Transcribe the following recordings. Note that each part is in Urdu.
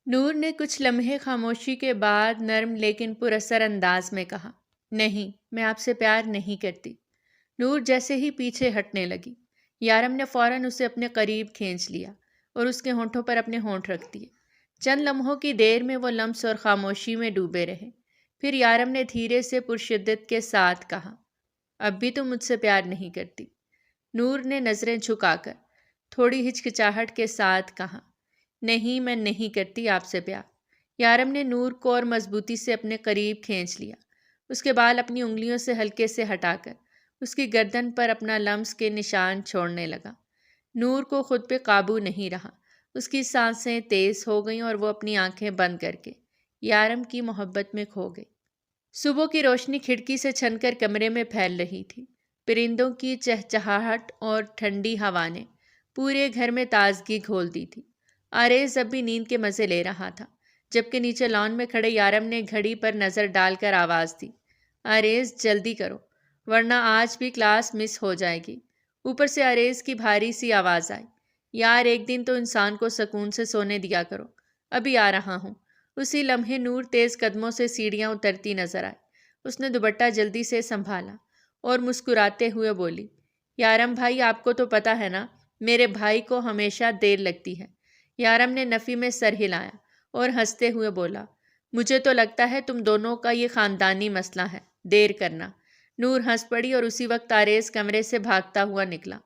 نور نے کچھ لمحے خاموشی کے بعد نرم لیکن پراثر انداز میں کہا، نہیں، میں آپ سے پیار نہیں کرتی۔ نور جیسے ہی پیچھے ہٹنے لگی، یارم نے فوراً اسے اپنے قریب کھینچ لیا اور اس کے ہونٹوں پر اپنے ہونٹ رکھ دیے۔ چند لمحوں کی دیر میں وہ لمس اور خاموشی میں ڈوبے رہے۔ پھر یارم نے دھیرے سے پرشدت کے ساتھ کہا، اب بھی تم مجھ سے پیار نہیں کرتی؟ نور نے نظریں جھکا کر تھوڑی ہچکچاہٹ کے ساتھ کہا، نہیں، میں نہیں کرتی آپ سے پیار۔ یارم نے نور کو اور مضبوطی سے اپنے قریب کھینچ لیا، اس کے بال اپنی انگلیوں سے ہلکے سے ہٹا کر اس کی گردن پر اپنا لمس کے نشان چھوڑنے لگا۔ نور کو خود پہ قابو نہیں رہا، اس کی سانسیں تیز ہو گئیں اور وہ اپنی آنکھیں بند کر کے یارم کی محبت میں کھو گئی۔ صبح کی روشنی کھڑکی سے چھن کر کمرے میں پھیل رہی تھی۔ پرندوں کی چہچہاہٹ اور ٹھنڈی ہوا نے پورے گھر میں تازگی گھول دی تھی۔ آریز اب بھی نیند کے مزے لے رہا تھا، جبکہ نیچے لان میں کھڑے یارم نے گھڑی پر نظر ڈال کر آواز دی، آریز جلدی کرو ورنہ آج بھی کلاس مس ہو جائے گی۔ اوپر سے آریز کی بھاری سی آواز آئی، یار ایک دن تو انسان کو سکون سے سونے دیا کرو، ابھی آ رہا ہوں۔ اسی لمحے نور تیز قدموں سے سیڑھیاں اترتی نظر آئی۔ اس نے دوپٹہ جلدی سے سنبھالا اور مسکراتے ہوئے بولی، یارم بھائی آپ کو تو پتہ ہے نا، میرے بھائی کو ہمیشہ دیر لگتی ہے۔ یارم نے نفی میں سر ہلایا اور ہنستے ہوئے بولا، مجھے تو لگتا ہے تم دونوں کا یہ خاندانی مسئلہ ہے، دیر کرنا۔ نور ہنس پڑی اور اسی وقت آریز کمرے سے بھاگتا ہوا نکلا،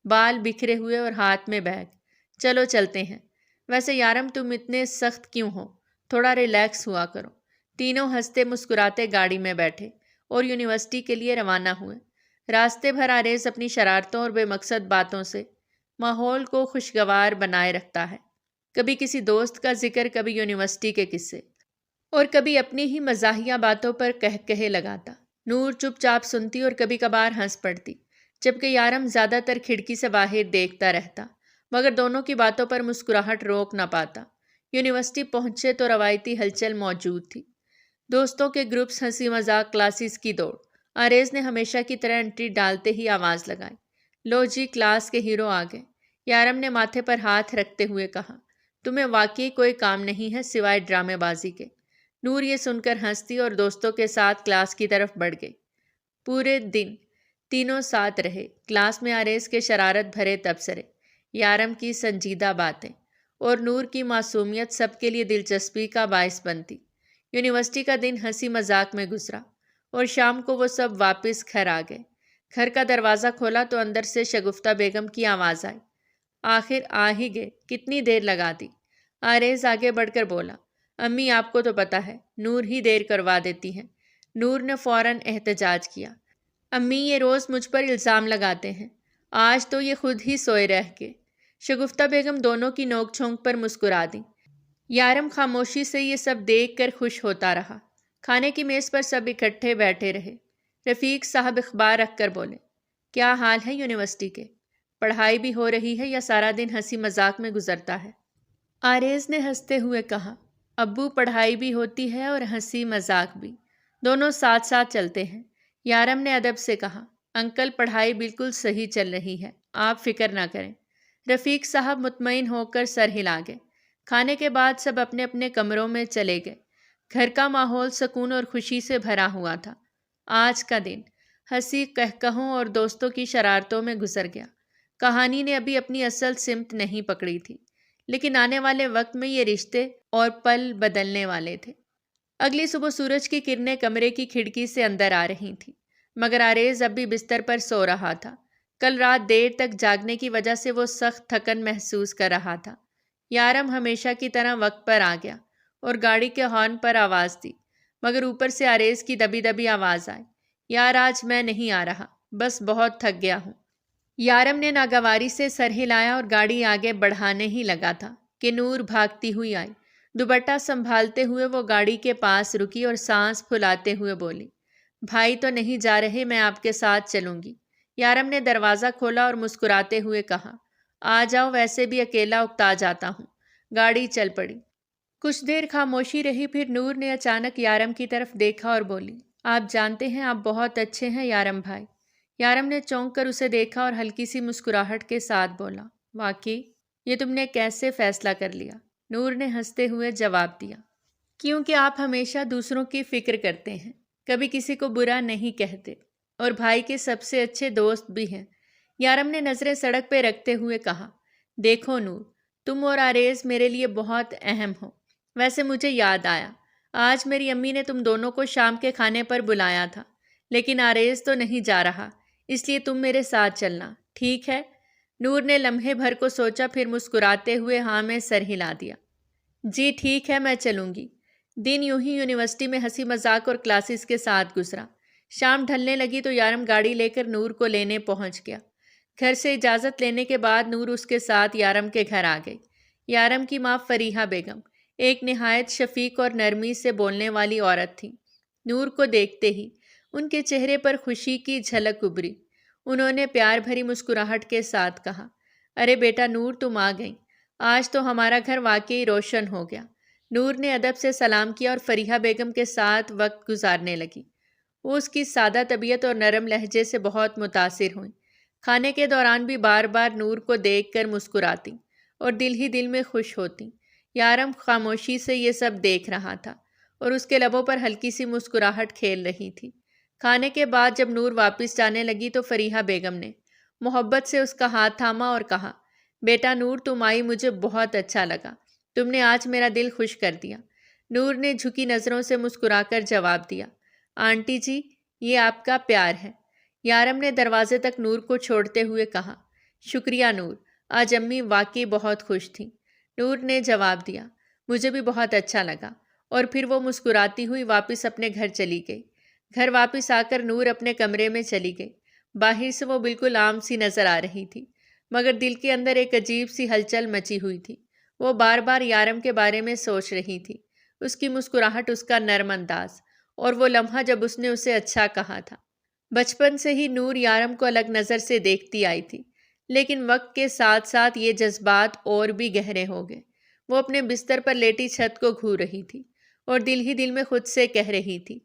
بال بکھرے ہوئے اور ہاتھ میں بیگ۔ چلو چلتے ہیں۔ ویسے یارم تم اتنے سخت کیوں ہو؟ تھوڑا ریلیکس ہوا کرو۔ تینوں ہنستے مسکراتے گاڑی میں بیٹھے اور یونیورسٹی کے لیے روانہ ہوئے۔ راستے بھر آریز اپنی شرارتوں اور بے مقصد باتوں سے ماحول کو خوشگوار بنائے رکھتا ہے۔ کبھی کسی دوست کا ذکر، کبھی یونیورسٹی کے قصے، اور کبھی اپنی ہی مزاحیہ باتوں پر کہے لگاتا۔ نور چپ چاپ سنتی اور کبھی کبھار ہنس پڑتی، جبکہ یارم زیادہ تر کھڑکی سے باہر دیکھتا رہتا، مگر دونوں کی باتوں پر مسکراہٹ روک نہ پاتا۔ یونیورسٹی پہنچے تو روایتی ہلچل موجود تھی، دوستوں کے گروپس، ہنسی مذاق، کلاسز کی دوڑ۔ آریز نے ہمیشہ کی طرح انٹری ڈالتے ہی آواز لگائی، لو جی کلاس کے ہیرو آ گئے۔ یارم نے ماتھے پر ہاتھ رکھتے ہوئے کہا، تمہیں واقعی کوئی کام نہیں ہے سوائے ڈرامے بازی کے؟ نور یہ سن کر ہنستی اور دوستوں کے ساتھ کلاس کی طرف بڑھ گئی۔ پورے دن تینوں ساتھ رہے۔ کلاس میں آریز کے شرارت بھرے تبصرے، یارم کی سنجیدہ باتیں اور نور کی معصومیت سب کے لیے دلچسپی کا باعث بنتی۔ یونیورسٹی کا دن ہنسی مذاق میں گزرا اور شام کو وہ سب واپس گھر آ گئے۔ گھر کا دروازہ کھولا تو اندر سے شگفتہ بیگم کی آواز آئی، آخر آ ہی گئے، کتنی دیر لگا دی؟ آریز آگے بڑھ کر بولا، امی آپ کو تو پتہ ہے، نور ہی دیر کروا دیتی ہیں۔ نور نے فوراً احتجاج کیا، امی یہ روز مجھ پر الزام لگاتے ہیں، آج تو یہ خود ہی سوئے رہ گئے۔ شگفتہ بیگم دونوں کی نوک جھونک پر مسکرا دیں۔ یارم خاموشی سے یہ سب دیکھ کر خوش ہوتا رہا۔ کھانے کی میز پر سب اکٹھے بیٹھے رہے۔ رفیق صاحب اخبار رکھ کر بولے، کیا حال ہے یونیورسٹی کے؟ پڑھائی بھی ہو رہی ہے یا سارا دن ہنسی مذاق میں گزرتا ہے؟ آریز نے ہنستے ہوئے کہا، ابو پڑھائی بھی ہوتی ہے اور ہنسی مذاق بھی، دونوں ساتھ ساتھ چلتے ہیں۔ یارم نے ادب سے کہا، انکل پڑھائی بالکل صحیح چل رہی ہے، آپ فکر نہ کریں۔ رفیق صاحب مطمئن ہو کر سر ہلا گئے۔ کھانے کے بعد سب اپنے اپنے کمروں میں چلے گئے۔ گھر کا ماحول سکون اور خوشی سے بھرا ہوا تھا۔ آج کا دن ہنسی قہقہوں اور دوستوں کی شرارتوں میں گزر گیا۔ کہانی نے ابھی اپنی اصل سمت نہیں پکڑی تھی، لیکن آنے والے وقت میں یہ رشتے اور پل بدلنے والے تھے۔ اگلی صبح سورج کی کرنیں کمرے کی کھڑکی سے اندر آ رہی تھیں، مگر آریز اب بھی بستر پر سو رہا تھا۔ کل رات دیر تک جاگنے کی وجہ سے وہ سخت تھکن محسوس کر رہا تھا۔ یارم ہمیشہ کی طرح وقت پر آ گیا اور گاڑی کے ہارن پر آواز دی، مگر اوپر سے آریز کی دبی دبی آواز آئی، یار آج میں نہیں آ رہا، بس بہت تھک گیا ہوں۔ یارم نے ناگواری سے سر ہلایا اور گاڑی آگے بڑھانے ہی لگا تھا کہ نور بھاگتی ہوئی آئی۔ دوپٹہ سنبھالتے ہوئے وہ گاڑی کے پاس رکی اور سانس پھلاتے ہوئے بولی، بھائی تو نہیں جا رہے، میں آپ کے ساتھ چلوں گی۔ یارم نے دروازہ کھولا اور مسکراتے ہوئے کہا، آ جاؤ، ویسے بھی اکیلا اکتا جاتا ہوں۔ گاڑی چل پڑی۔ کچھ دیر خاموشی رہی، پھر نور نے اچانک یارم کی طرف دیکھا اور بولی، آپ جانتے ہیں آپ بہت اچھے ہیں یارم بھائی۔ یارم نے چونک کر اسے دیکھا اور ہلکی سی مسکراہٹ کے ساتھ بولا، واقعی؟ یہ تم نے کیسے فیصلہ کر لیا؟ نور نے ہنستے ہوئے جواب دیا۔ کیونکہ آپ ہمیشہ دوسروں کی فکر کرتے ہیں، کبھی کسی کو برا نہیں کہتے، اور بھائی کے سب سے اچھے دوست بھی ہیں۔ یارم نے نظریں سڑک پہ رکھتے ہوئے کہا، دیکھو نور، تم اور آریز میرے لیے بہت اہم ہو۔ ویسے مجھے یاد آیا، آج میری امی نے تم دونوں کو شام کے کھانے پر بلایا تھا، لیکن آریز تو نہیں جا رہا، اس لیے تم میرے ساتھ چلنا، ٹھیک ہے؟ نور نے لمحے بھر کو سوچا، پھر مسکراتے ہوئے ہاں میں سر ہلا دیا۔ جی ٹھیک ہے، میں چلوں گی۔ دن یوں ہی یونیورسٹی میں ہنسی مذاق اور کلاسز کے ساتھ گزرا۔ شام ڈھلنے لگی تو یارم گاڑی لے کر نور کو لینے پہنچ گیا۔ گھر سے اجازت لینے کے بعد نور اس کے ساتھ یارم کے گھر آ گئی۔ یارم کی ماں فریحہ بیگم ایک نہایت شفیق اور نرمی سے بولنے والی عورت تھی۔ نور کو دیکھتے ہی ان کے چہرے پر خوشی کی جھلک ابھری۔ انہوں نے پیار بھری مسکراہٹ کے ساتھ کہا، ارے بیٹا نور، تم آ گئی، آج تو ہمارا گھر واقعی روشن ہو گیا۔ نور نے ادب سے سلام کیا اور فریحہ بیگم کے ساتھ وقت گزارنے لگی۔ وہ اس کی سادہ طبیعت اور نرم لہجے سے بہت متاثر ہوئیں۔ کھانے کے دوران بھی بار بار نور کو دیکھ کر مسکراتی اور دل ہی دل میں خوش ہوتی۔ یارم خاموشی سے یہ سب دیکھ رہا تھا اور اس کے لبوں پر ہلکی سی مسکراہٹ کھیل رہی تھی۔ کھانے کے بعد جب نور واپس جانے لگی تو فریحہ بیگم نے محبت سے اس کا ہاتھ تھاما اور کہا، بیٹا نور، تم آئی، مجھے بہت اچھا لگا، تم نے آج میرا دل خوش کر دیا۔ نور نے جھکی نظروں سے مسکرا کر جواب دیا، آنٹی جی، یہ آپ کا پیار ہے۔ یارم نے دروازے تک نور کو چھوڑتے ہوئے کہا، شکریہ نور، آج امی واقعی بہت خوش تھیں۔ نور نے جواب دیا، مجھے بھی بہت اچھا لگا، اور پھر وہ مسکراتی ہوئی واپس اپنے گھر چلی گئی۔ گھر واپس آ کر نور اپنے کمرے میں چلی گئی۔ باہر سے وہ بالکل عام سی نظر آ رہی تھی، مگر دل کے اندر ایک عجیب سی ہلچل مچی ہوئی تھی۔ وہ بار بار یارم کے بارے میں سوچ رہی تھی، اس کی مسکراہٹ، اس کا نرم انداز، اور وہ لمحہ جب اس نے اسے اچھا کہا تھا۔ بچپن سے ہی نور یارم کو الگ نظر سے دیکھتی آئی تھی، لیکن وقت کے ساتھ ساتھ یہ جذبات اور بھی گہرے ہو گئے۔ وہ اپنے بستر پر لیٹی چھت کو گھور رہی تھی اور دل ہی دل میں خود سے کہہ رہی تھی،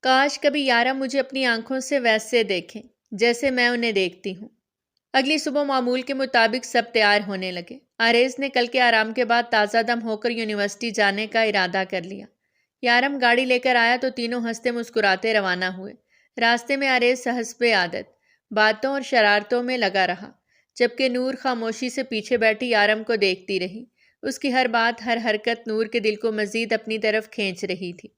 کاش کبھی یارم مجھے اپنی آنکھوں سے ویسے دیکھیں جیسے میں انہیں دیکھتی ہوں۔ اگلی صبح معمول کے مطابق سب تیار ہونے لگے۔ آریز نے کل کے آرام کے بعد تازہ دم ہو کر یونیورسٹی جانے کا ارادہ کر لیا۔ یارم گاڑی لے کر آیا تو تینوں ہنستے مسکراتے روانہ ہوئے۔ راستے میں آریز حسب عادت باتوں اور شرارتوں میں لگا رہا، جبکہ نور خاموشی سے پیچھے بیٹھی یارم کو دیکھتی رہی۔ اس کی ہر بات، ہر حرکت نور کے دل کو مزید اپنی طرف کھینچ رہی تھی۔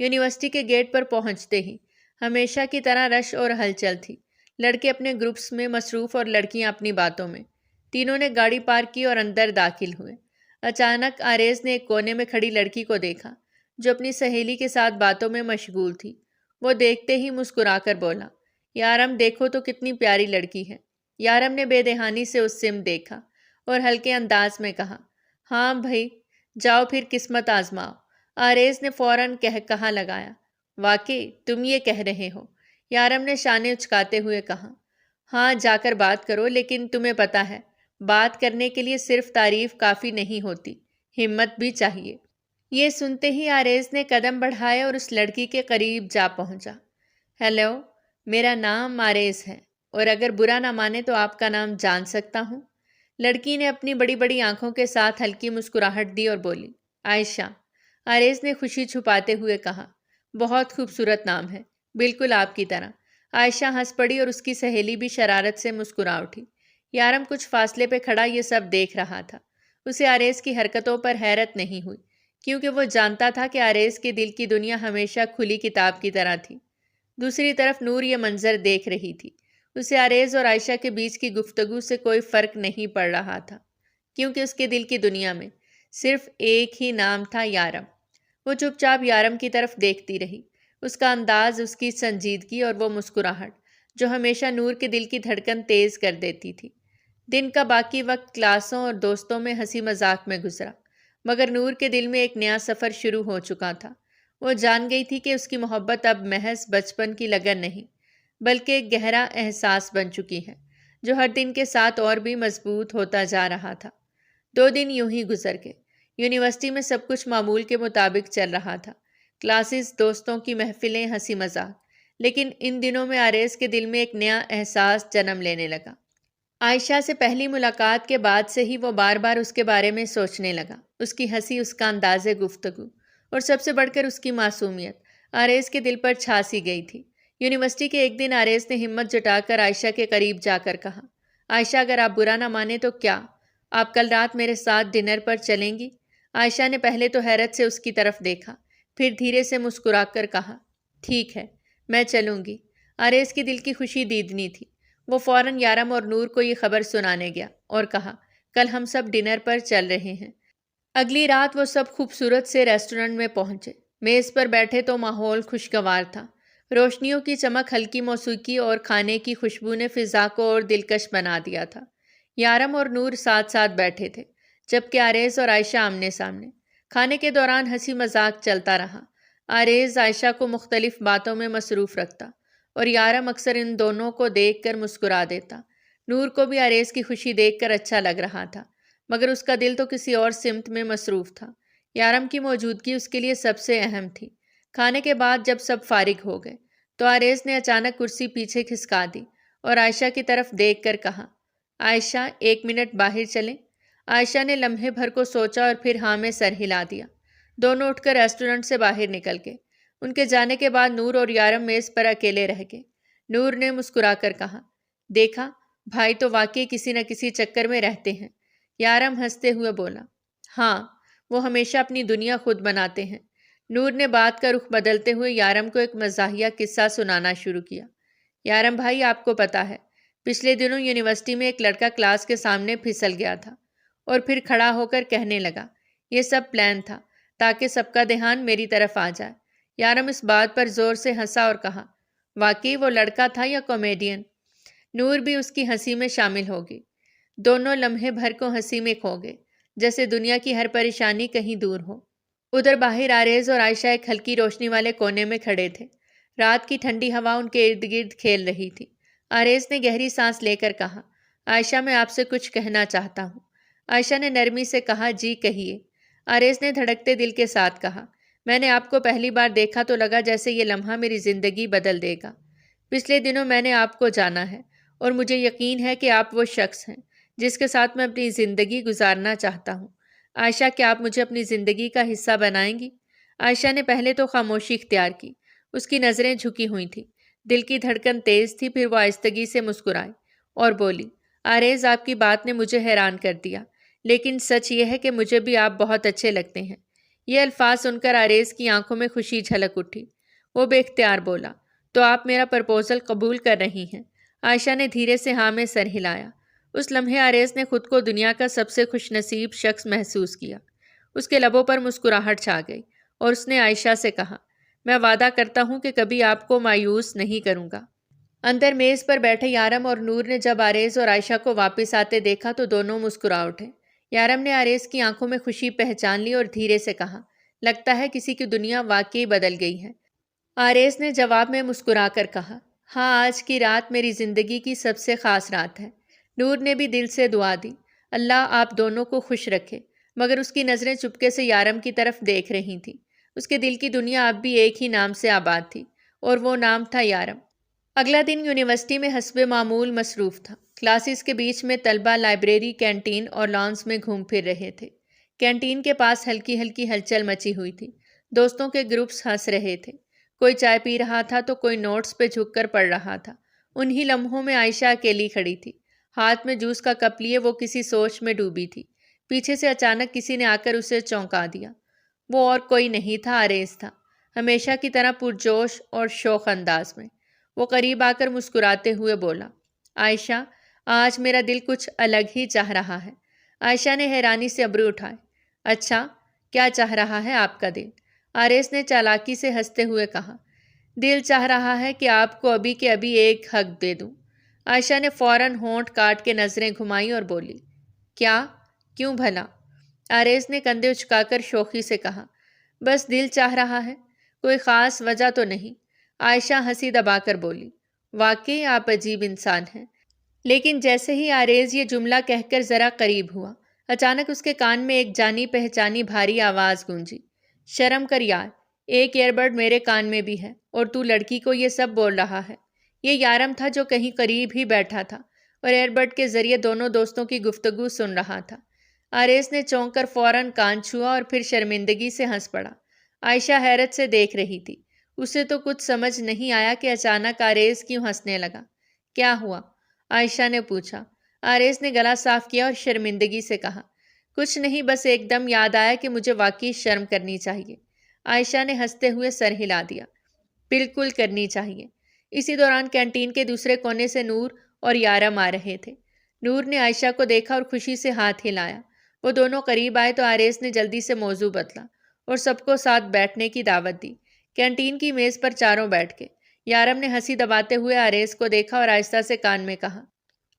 یونیورسٹی کے گیٹ پر پہنچتے ہی ہمیشہ کی طرح رش اور ہلچل تھی۔ لڑکے اپنے گروپس میں مصروف اور لڑکیاں اپنی باتوں میں۔ تینوں نے گاڑی پارک کی اور اندر داخل ہوئے۔ اچانک آریز نے ایک کونے میں کھڑی لڑکی کو دیکھا جو اپنی سہیلی کے ساتھ باتوں میں مشغول تھی۔ وہ دیکھتے ہی مسکرا کر بولا، یارم دیکھو تو کتنی پیاری لڑکی ہے۔ یارم نے بے دہانی سے اس سمت دیکھا اور ہلکے انداز میں کہا، ہاں بھائی، جاؤ پھر قسمت آزماؤ۔ آریز نے فوراً کہا لگایا، واقعی تم یہ کہہ رہے ہو؟ یارم نے شانے اچکاتے ہوئے کہا، ہاں جا کر بات کرو، لیکن تمہیں پتہ ہے بات کرنے کے لیے صرف تعریف کافی نہیں ہوتی، ہمت بھی چاہیے۔ یہ سنتے ہی آریز نے قدم بڑھائے اور اس لڑکی کے قریب جا پہنچا۔ ہیلو، میرا نام آریز ہے، اور اگر برا نہ مانے تو آپ کا نام جان سکتا ہوں؟ لڑکی نے اپنی بڑی بڑی آنکھوں کے ساتھ ہلکی مسکراہٹ دی اور بولی، عائشہ۔ آریز نے خوشی چھپاتے ہوئے کہا، بہت خوبصورت نام ہے، بالکل آپ کی طرح۔ عائشہ ہنس پڑی اور اس کی سہیلی بھی شرارت سے مسکرا اٹھی۔ یارم کچھ فاصلے پہ کھڑا یہ سب دیکھ رہا تھا۔ اسے آریز کی حرکتوں پر حیرت نہیں ہوئی، کیونکہ وہ جانتا تھا کہ آریز کے دل کی دنیا ہمیشہ کھلی کتاب کی طرح تھی۔ دوسری طرف نور یہ منظر دیکھ رہی تھی۔ اسے آریز اور عائشہ کے بیچ کی گفتگو سے کوئی فرق نہیں پڑ رہا تھا، کیونکہ اس کے دل کی دنیا میں صرف ایک ہی نام تھا، یارم۔ وہ چپ چاپ یارم کی طرف دیکھتی رہی۔ اس کا انداز، اس کی سنجیدگی اور وہ مسکراہٹ جو ہمیشہ نور کے دل کی دھڑکن تیز کر دیتی تھی۔ دن کا باقی وقت کلاسوں اور دوستوں میں ہنسی مذاق میں گزرا، مگر نور کے دل میں ایک نیا سفر شروع ہو چکا تھا۔ وہ جان گئی تھی کہ اس کی محبت اب محض بچپن کی لگن نہیں، بلکہ ایک گہرا احساس بن چکی ہے، جو ہر دن کے ساتھ اور بھی مضبوط ہوتا جا رہا تھا۔ 2 دن یوں ہی گزر گئے۔ یونیورسٹی میں سب کچھ معمول کے مطابق چل رہا تھا، کلاسز، دوستوں کی محفلیں، ہنسی مذاق۔ لیکن ان دنوں میں آریز کے دل میں ایک نیا احساس جنم لینے لگا۔ عائشہ سے پہلی ملاقات کے بعد سے ہی وہ بار بار اس کے بارے میں سوچنے لگا۔ اس کی ہنسی، اس کا انداز گفتگو اور سب سے بڑھ کر اس کی معصومیت آریز کے دل پر چھا سی گئی تھی۔ یونیورسٹی کے ایک دن آریز نے ہمت جٹا کر عائشہ کے قریب جا کر کہا، عائشہ اگر آپ برا نہ مانیں تو کیا آپ کل رات میرے ساتھ ڈنر پر چلیں گی؟ عائشہ نے پہلے تو حیرت سے اس کی طرف دیکھا، پھر دھیرے سے مسکرا کر کہا، ٹھیک ہے میں چلوں گی۔ آریز کی دل کی خوشی دیدنی تھی۔ وہ فوراً یارم اور نور کو یہ خبر سنانے گیا اور کہا، کل ہم سب ڈنر پر چل رہے ہیں۔ اگلی رات وہ سب خوبصورت سے ریسٹورنٹ میں پہنچے۔ میز پر بیٹھے تو ماحول خوشگوار تھا۔ روشنیوں کی چمک، ہلکی موسیقی اور کھانے کی خوشبو نے فضا کو اور دلکش بنا دیا تھا۔ یارم اور نور ساتھ ساتھ بیٹھے تھے، جبکہ آریز اور عائشہ آمنے سامنے۔ کھانے کے دوران ہنسی مذاق چلتا رہا۔ آریز عائشہ کو مختلف باتوں میں مصروف رکھتا اور یارم اکثر ان دونوں کو دیکھ کر مسکرا دیتا۔ نور کو بھی آریز کی خوشی دیکھ کر اچھا لگ رہا تھا، مگر اس کا دل تو کسی اور سمت میں مصروف تھا۔ یارم کی موجودگی اس کے لیے سب سے اہم تھی۔ کھانے کے بعد جب سب فارغ ہو گئے تو آریز نے اچانک کرسی پیچھے کھسکا دی اور عائشہ کی طرف دیکھ کر کہا، عائشہ 1 منٹ باہر چلیں؟ عائشہ نے لمحے بھر کو سوچا اور پھر ہاں میں سر ہلا دیا۔ دونوں اٹھ کر ریسٹورنٹ سے باہر نکل گئے۔ ان کے جانے کے بعد نور اور یارم میز پر اکیلے رہ گئے۔ نور نے مسکرا کر کہا، دیکھا بھائی تو واقعی کسی نہ کسی چکر میں رہتے ہیں۔ یارم ہنستے ہوئے بولا، ہاں وہ ہمیشہ اپنی دنیا خود بناتے ہیں۔ نور نے بات کا رخ بدلتے ہوئے یارم کو ایک مزاحیہ قصہ سنانا شروع کیا۔ یارم بھائی آپ کو پتا ہے، پچھلے دنوں یونیورسٹی میں ایک لڑکا کلاس کے سامنے پھسل گیا تھا اور پھر کھڑا ہو کر کہنے لگا، یہ سب پلان تھا تاکہ سب کا دھیان میری طرف آ جائے۔ یارم اس بات پر زور سے ہنسا اور کہا، واقعی وہ لڑکا تھا یا کامیڈین؟ نور بھی اس کی ہنسی میں شامل ہوگی۔ دونوں لمحے بھر کو ہنسی میں کھو گئے، جیسے دنیا کی ہر پریشانی کہیں دور ہو۔ ادھر باہر آریز اور عائشہ ایک ہلکی روشنی والے کونے میں کھڑے تھے۔ رات کی ٹھنڈی ہوا ان کے ارد گرد کھیل رہی تھی۔ آریز نے گہری سانس لے کر کہا، عائشہ میں آپ سے کچھ کہنا چاہتا ہوں۔ عائشہ نے نرمی سے کہا، جی کہیے۔ آریز نے دھڑکتے دل کے ساتھ کہا، میں نے آپ کو پہلی بار دیکھا تو لگا جیسے یہ لمحہ میری زندگی بدل دے گا۔ پچھلے دنوں میں نے آپ کو جانا ہے اور مجھے یقین ہے کہ آپ وہ شخص ہیں جس کے ساتھ میں اپنی زندگی گزارنا چاہتا ہوں۔ عائشہ کیا آپ مجھے اپنی زندگی کا حصہ بنائیں گی؟ عائشہ نے پہلے تو خاموشی اختیار کی۔ اس کی نظریں جھکی ہوئی تھیں، دل کی دھڑکن تیز تھی۔ پھر وہ آہستگی سے مسکرائی اور بولی، آریز آپ کی بات نے مجھے حیران کر دیا، لیکن سچ یہ ہے کہ مجھے بھی آپ بہت اچھے لگتے ہیں۔ یہ الفاظ سن کر آریز کی آنکھوں میں خوشی جھلک اٹھی۔ وہ بے اختیار بولا، تو آپ میرا پرپوزل قبول کر رہی ہیں؟ عائشہ نے دھیرے سے ہاں میں سر ہلایا۔ اس لمحے آریز نے خود کو دنیا کا سب سے خوش نصیب شخص محسوس کیا۔ اس کے لبوں پر مسکراہٹ چھا گئی اور اس نے عائشہ سے کہا، میں وعدہ کرتا ہوں کہ کبھی آپ کو مایوس نہیں کروں گا۔ اندر میز پر بیٹھے یارم اور نور نے جب آریز اور عائشہ کو واپس آتے دیکھا تو دونوں مسکرا اٹھے۔ یارم نے آریز کی آنکھوں میں خوشی پہچان لی اور دھیرے سے کہا، لگتا ہے کسی کی دنیا واقعی بدل گئی ہے۔ آریز نے جواب میں مسکرا کر کہا، ہاں آج کی رات میری زندگی کی سب سے خاص رات ہے۔ نور نے بھی دل سے دعا دی، اللہ آپ دونوں کو خوش رکھے، مگر اس کی نظریں چپکے سے یارم کی طرف دیکھ رہی تھیں۔ اس کے دل کی دنیا اب بھی ایک ہی نام سے آباد تھی اور وہ نام تھا یارم۔ اگلا دن یونیورسٹی میں حسب معمول مصروف تھا۔ کلاسز کے بیچ میں طلبہ لائبریری، کینٹین اور لانس میں گھوم پھر رہے تھے۔ کینٹین کے پاس ہلکی ہلکی ہلچل مچی ہوئی تھی۔ دوستوں کے گروپس ہنس رہے تھے، کوئی چائے پی رہا تھا تو کوئی نوٹس پہ جھک کر پڑھ رہا تھا۔ انہی لمحوں میں عائشہ اکیلی کھڑی تھی، ہاتھ میں جوس کا کپ لیے وہ کسی سوچ میں ڈوبی تھی۔ پیچھے سے اچانک کسی نے آ کر اسے چونکا دیا۔ وہ اور کوئی نہیں تھا، آریز تھا، ہمیشہ کی طرح پرجوش اور شوخ انداز میں۔ وہ قریب آ کر مسکراتے ہوئے بولا، عائشہ آج میرا دل کچھ الگ ہی چاہ رہا ہے۔ عائشہ نے حیرانی سے ابرو اٹھائے، اچھا کیا چاہ رہا ہے آپ کا دل؟ آریز نے چالاکی سے ہنستے ہوئے کہا، دل چاہ رہا ہے کہ آپ کو ابھی کے ابھی ایک حق دے دوں۔ عائشہ نے فوراً ہونٹ کاٹ کے نظریں گھمائیں اور بولی، کیا؟ کیوں بھلا؟ آریز نے کندھے اچکا کر شوخی سے کہا، بس دل چاہ رہا ہے، کوئی خاص وجہ تو نہیں۔ عائشہ ہنسی دبا کر بولی، واقعی آپ عجیب انسان ہیں۔ لیکن جیسے ہی آریز یہ جملہ کہہ کر ذرا قریب ہوا، اچانک اس کے کان میں ایک جانی پہچانی بھاری آواز گونجی، شرم کر یار، ایک ایئر بڈ میرے کان میں بھی ہے اور تو لڑکی کو یہ سب بول رہا ہے۔ یہ یارم تھا جو کہیں قریب ہی بیٹھا تھا اور ایئر بڈ کے ذریعے دونوں دوستوں کی گفتگو سن رہا تھا۔ آریز نے چونک کر فوراً کان چھوا اور پھر شرمندگی سے ہنس پڑا۔ عائشہ حیرت سے دیکھ رہی تھی۔ اسے تو کچھ سمجھ نہیں آیا کہ اچانک آریز کیوں ہنسنے لگا۔ کیا ہوا؟ عائشہ نے پوچھا۔ آریز نے گلا صاف کیا اور شرمندگی سے کہا، کچھ نہیں، بس ایک دم یاد آیا کہ مجھے واقعی شرم کرنی چاہیے۔ عائشہ نے ہنستے ہوئے سر ہلا دیا۔ بالکل کرنی چاہیے۔ اسی دوران کینٹین کے دوسرے کونے سے نور اور یارم آ رہے تھے۔ نور نے عائشہ کو دیکھا اور خوشی سے ہاتھ ہلایا۔ وہ دونوں قریب آئے تو آریز نے جلدی سے موضوع بدلا اور سب کو ساتھ بیٹھنے کی دعوت دی۔ کینٹین کی میز پر چاروں بیٹھ گئے۔ یارم نے ہنسی دباتے ہوئے آریز کو دیکھا اور آہستہ سے کان میں کہا،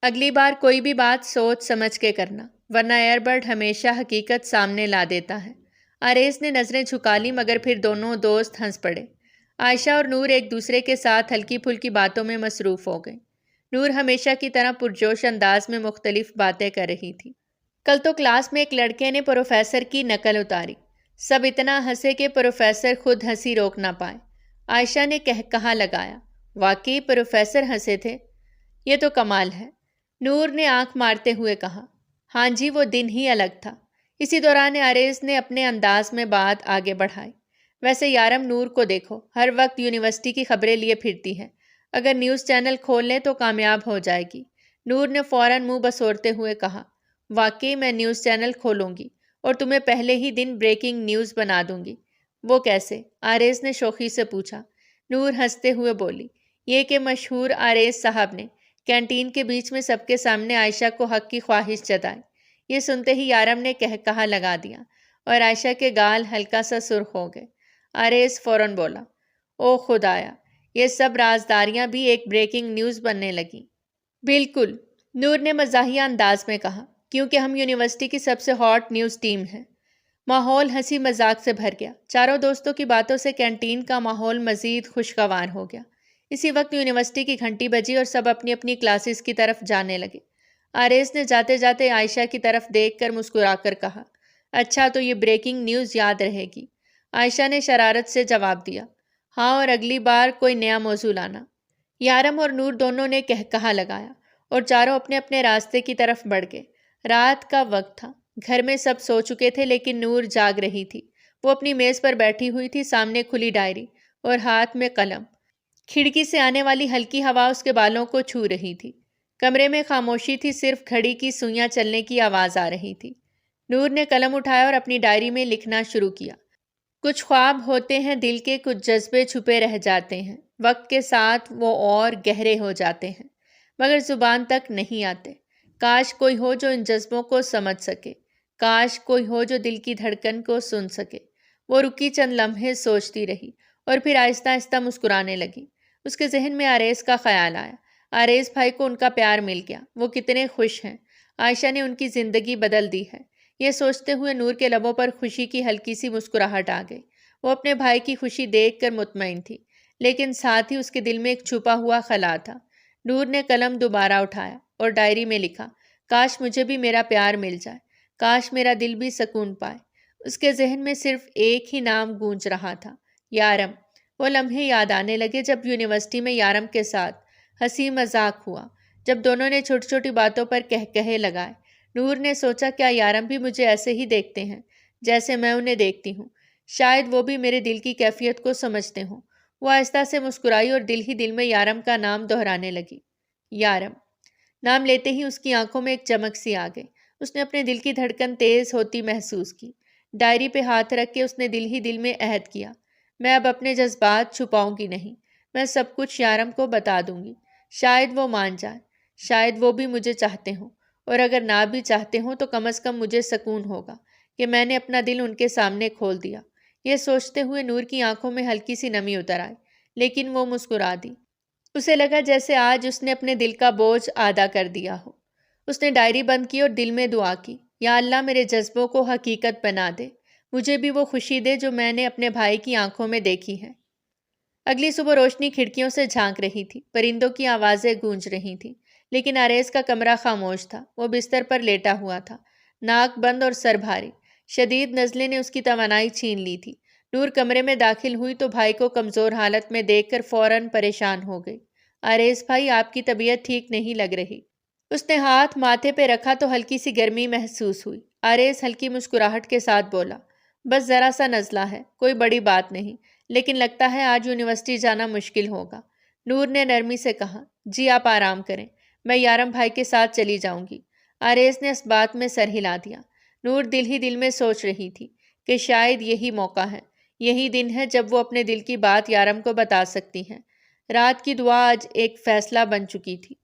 اگلی بار کوئی بھی بات سوچ سمجھ کے کرنا، ورنہ ایئر بڈ ہمیشہ حقیقت سامنے لا دیتا ہے۔ آریز نے نظریں جھکا لی مگر پھر دونوں دوست ہنس پڑے۔ عائشہ اور نور ایک دوسرے کے ساتھ ہلکی پھلکی باتوں میں مصروف ہو گئے۔ نور ہمیشہ کی طرح پرجوش انداز میں مختلف باتیں کر رہی تھی۔ کل تو کلاس میں ایک لڑکے نے پروفیسر کی نقل اتاری۔ سب اتنا ہنسے کہ پروفیسر خود ہنسی روک نہ پائے۔ عائشہ نے کہا لگایا، واقعی پروفیسر ہنسے تھے؟ یہ تو کمال ہے۔ نور نے آنکھ مارتے ہوئے کہا، ہاں جی، وہ دن ہی الگ تھا۔ اسی دوران آریز نے اپنے انداز میں بات آگے بڑھائی، ویسے یارم نور کو دیکھو، ہر وقت یونیورسٹی کی خبریں لیے پھرتی ہے، اگر نیوز چینل کھول لیں تو کامیاب ہو جائے گی۔ نور نے فوراً منہ بسورتے ہوئے کہا، واقعی میں نیوز چینل کھولوں گی اور تمہیں پہلے ہی دن بریکنگ نیوز بنا دوں گی۔ وہ کیسے؟ آریز نے شوخی سے پوچھا۔ نور ہنستے ہوئے بولی، یہ کہ مشہور آریز صاحب نے کینٹین کے بیچ میں سب کے سامنے عائشہ کو حق کی خواہش جتائی۔ یہ سنتے ہی یارم نے کہا لگا دیا اور عائشہ کے گال ہلکا سا سرخ ہو گئے۔ آریز فوراً بولا، او خدایا، یہ سب رازداریاں بھی ایک بریکنگ نیوز بننے لگیں۔ بالکل، نور نے مزاحیہ انداز میں کہا، کیونکہ ہم یونیورسٹی کی سب سے ہاٹ نیوز ٹیم ہیں۔ ماحول ہنسی مذاق سے بھر گیا۔ چاروں دوستوں کی باتوں سے کینٹین کا ماحول مزید خوشگوار ہو گیا۔ اسی وقت یونیورسٹی کی گھنٹی بجی اور سب اپنی اپنی کلاسز کی طرف جانے لگے۔ آریز نے جاتے جاتے عائشہ کی طرف دیکھ کر مسکرا کر کہا، اچھا تو یہ بریکنگ نیوز یاد رہے گی۔ عائشہ نے شرارت سے جواب دیا، ہاں، اور اگلی بار کوئی نیا موضوع لانا۔ یارم اور نور دونوں نے کہا لگایا اور چاروں اپنے اپنے راستے کی طرف بڑھ گئے۔ رات کا وقت تھا۔ گھر میں سب سو چکے تھے لیکن نور جاگ رہی تھی۔ وہ اپنی میز پر بیٹھی ہوئی تھی، سامنے کھلی ڈائری اور ہاتھ میں قلم۔ کھڑکی سے آنے والی ہلکی ہوا اس کے بالوں کو چھو رہی تھی۔ کمرے میں خاموشی تھی، صرف گھڑی کی سوئیاں چلنے کی آواز آ رہی تھی۔ نور نے قلم اٹھایا اور اپنی ڈائری میں لکھنا شروع کیا۔ کچھ خواب ہوتے ہیں دل کے، کچھ جذبے چھپے رہ جاتے ہیں، وقت کے ساتھ وہ اور گہرے ہو جاتے ہیں مگر زبان تک نہیں آتے۔ کاش کوئی ہو جو ان جذبوں کو سمجھ سکے، کاش کوئی ہو جو دل کی دھڑکن کو سن سکے۔ وہ رکی، چند لمحے سوچتی رہی اور پھر آہستہ آہستہ مسکرانے لگی۔ اس کے ذہن میں آریز کا خیال آیا۔ آریز بھائی کو ان کا پیار مل گیا، وہ کتنے خوش ہیں، عائشہ نے ان کی زندگی بدل دی ہے۔ یہ سوچتے ہوئے نور کے لبوں پر خوشی کی ہلکی سی مسکراہٹ آ گئی۔ وہ اپنے بھائی کی خوشی دیکھ کر مطمئن تھی لیکن ساتھ ہی اس کے دل میں ایک چھپا ہوا خلا تھا۔ نور نے قلم دوبارہ اٹھایا اور ڈائری میں لکھا، کاش مجھے بھی میرا پیار مل جائے، کاش میرا دل بھی سکون پائے۔ اس کے ذہن میں صرف ایک ہی نام گونج رہا تھا، یارم۔ وہ لمحے یاد آنے لگے جب یونیورسٹی میں یارم کے ساتھ ہنسی مذاق ہوا، جب دونوں نے چھوٹی چھوٹی باتوں پر کہے لگائے۔ نور نے سوچا، کیا یارم بھی مجھے ایسے ہی دیکھتے ہیں جیسے میں انہیں دیکھتی ہوں؟ شاید وہ بھی میرے دل کی کیفیت کو سمجھتے ہوں۔ وہ آہستہ سے مسکرائی اور دل ہی دل میں یارم کا نام دہرانے لگی۔ یارم نام لیتے ہی اس کی آنکھوں میں ایک چمک سی آ گئی۔ اس نے اپنے دل کی دھڑکن تیز ہوتی محسوس کی۔ ڈائری پہ ہاتھ رکھ کے اس نے دل ہی دل میں عہد کیا، میں اب اپنے جذبات چھپاؤں گی نہیں، میں سب کچھ یارم کو بتا دوں گی۔ شاید وہ مان جائے، شاید وہ بھی مجھے چاہتے ہوں، اور اگر نہ بھی چاہتے ہوں تو کم از کم مجھے سکون ہوگا کہ میں نے اپنا دل ان کے سامنے کھول دیا۔ یہ سوچتے ہوئے نور کی آنکھوں میں ہلکی سی نمی اتر آئی لیکن وہ مسکرا دی۔ اسے لگا جیسے آج اس نے اپنے دل کا بوجھ آدھا کر دیا ہو۔ اس نے ڈائری بند کی اور دل میں دعا کی، یا اللہ میرے جذبوں کو حقیقت بنا دے، مجھے بھی وہ خوشی دے جو میں نے اپنے بھائی کی آنکھوں میں دیکھی ہے۔ اگلی صبح روشنی کھڑکیوں سے جھانک رہی تھی، پرندوں کی آوازیں گونج رہی تھیں لیکن آریز کا کمرہ خاموش تھا۔ وہ بستر پر لیٹا ہوا تھا، ناک بند اور سر بھاری۔ شدید نزلے نے اس کی توانائی چھین لی تھی۔ نور کمرے میں داخل ہوئی تو بھائی کو کمزور حالت میں دیکھ کر فوراً پریشان ہو گئی۔ آریز بھائی، آپ کی طبیعت ٹھیک نہیں لگ رہی۔ اس نے ہاتھ ماتھے پہ رکھا تو ہلکی سی گرمی محسوس ہوئی۔ آریز ہلکی مسکراہٹ کے ساتھ بولا، بس ذرا سا نزلہ ہے، کوئی بڑی بات نہیں، لیکن لگتا ہے آج یونیورسٹی جانا مشکل ہوگا۔ نور نے نرمی سے کہا، جی آپ آرام کریں، میں یارم بھائی کے ساتھ چلی جاؤں گی۔ آریز نے اس بات میں سر ہلا دیا۔ نور دل ہی دل میں سوچ رہی تھی کہ شاید یہی موقع ہے، یہی دن ہے جب وہ اپنے دل کی بات یارم کو بتا سکتی ہیں۔ رات کی دعا آج ایک فیصلہ بن چکی تھی۔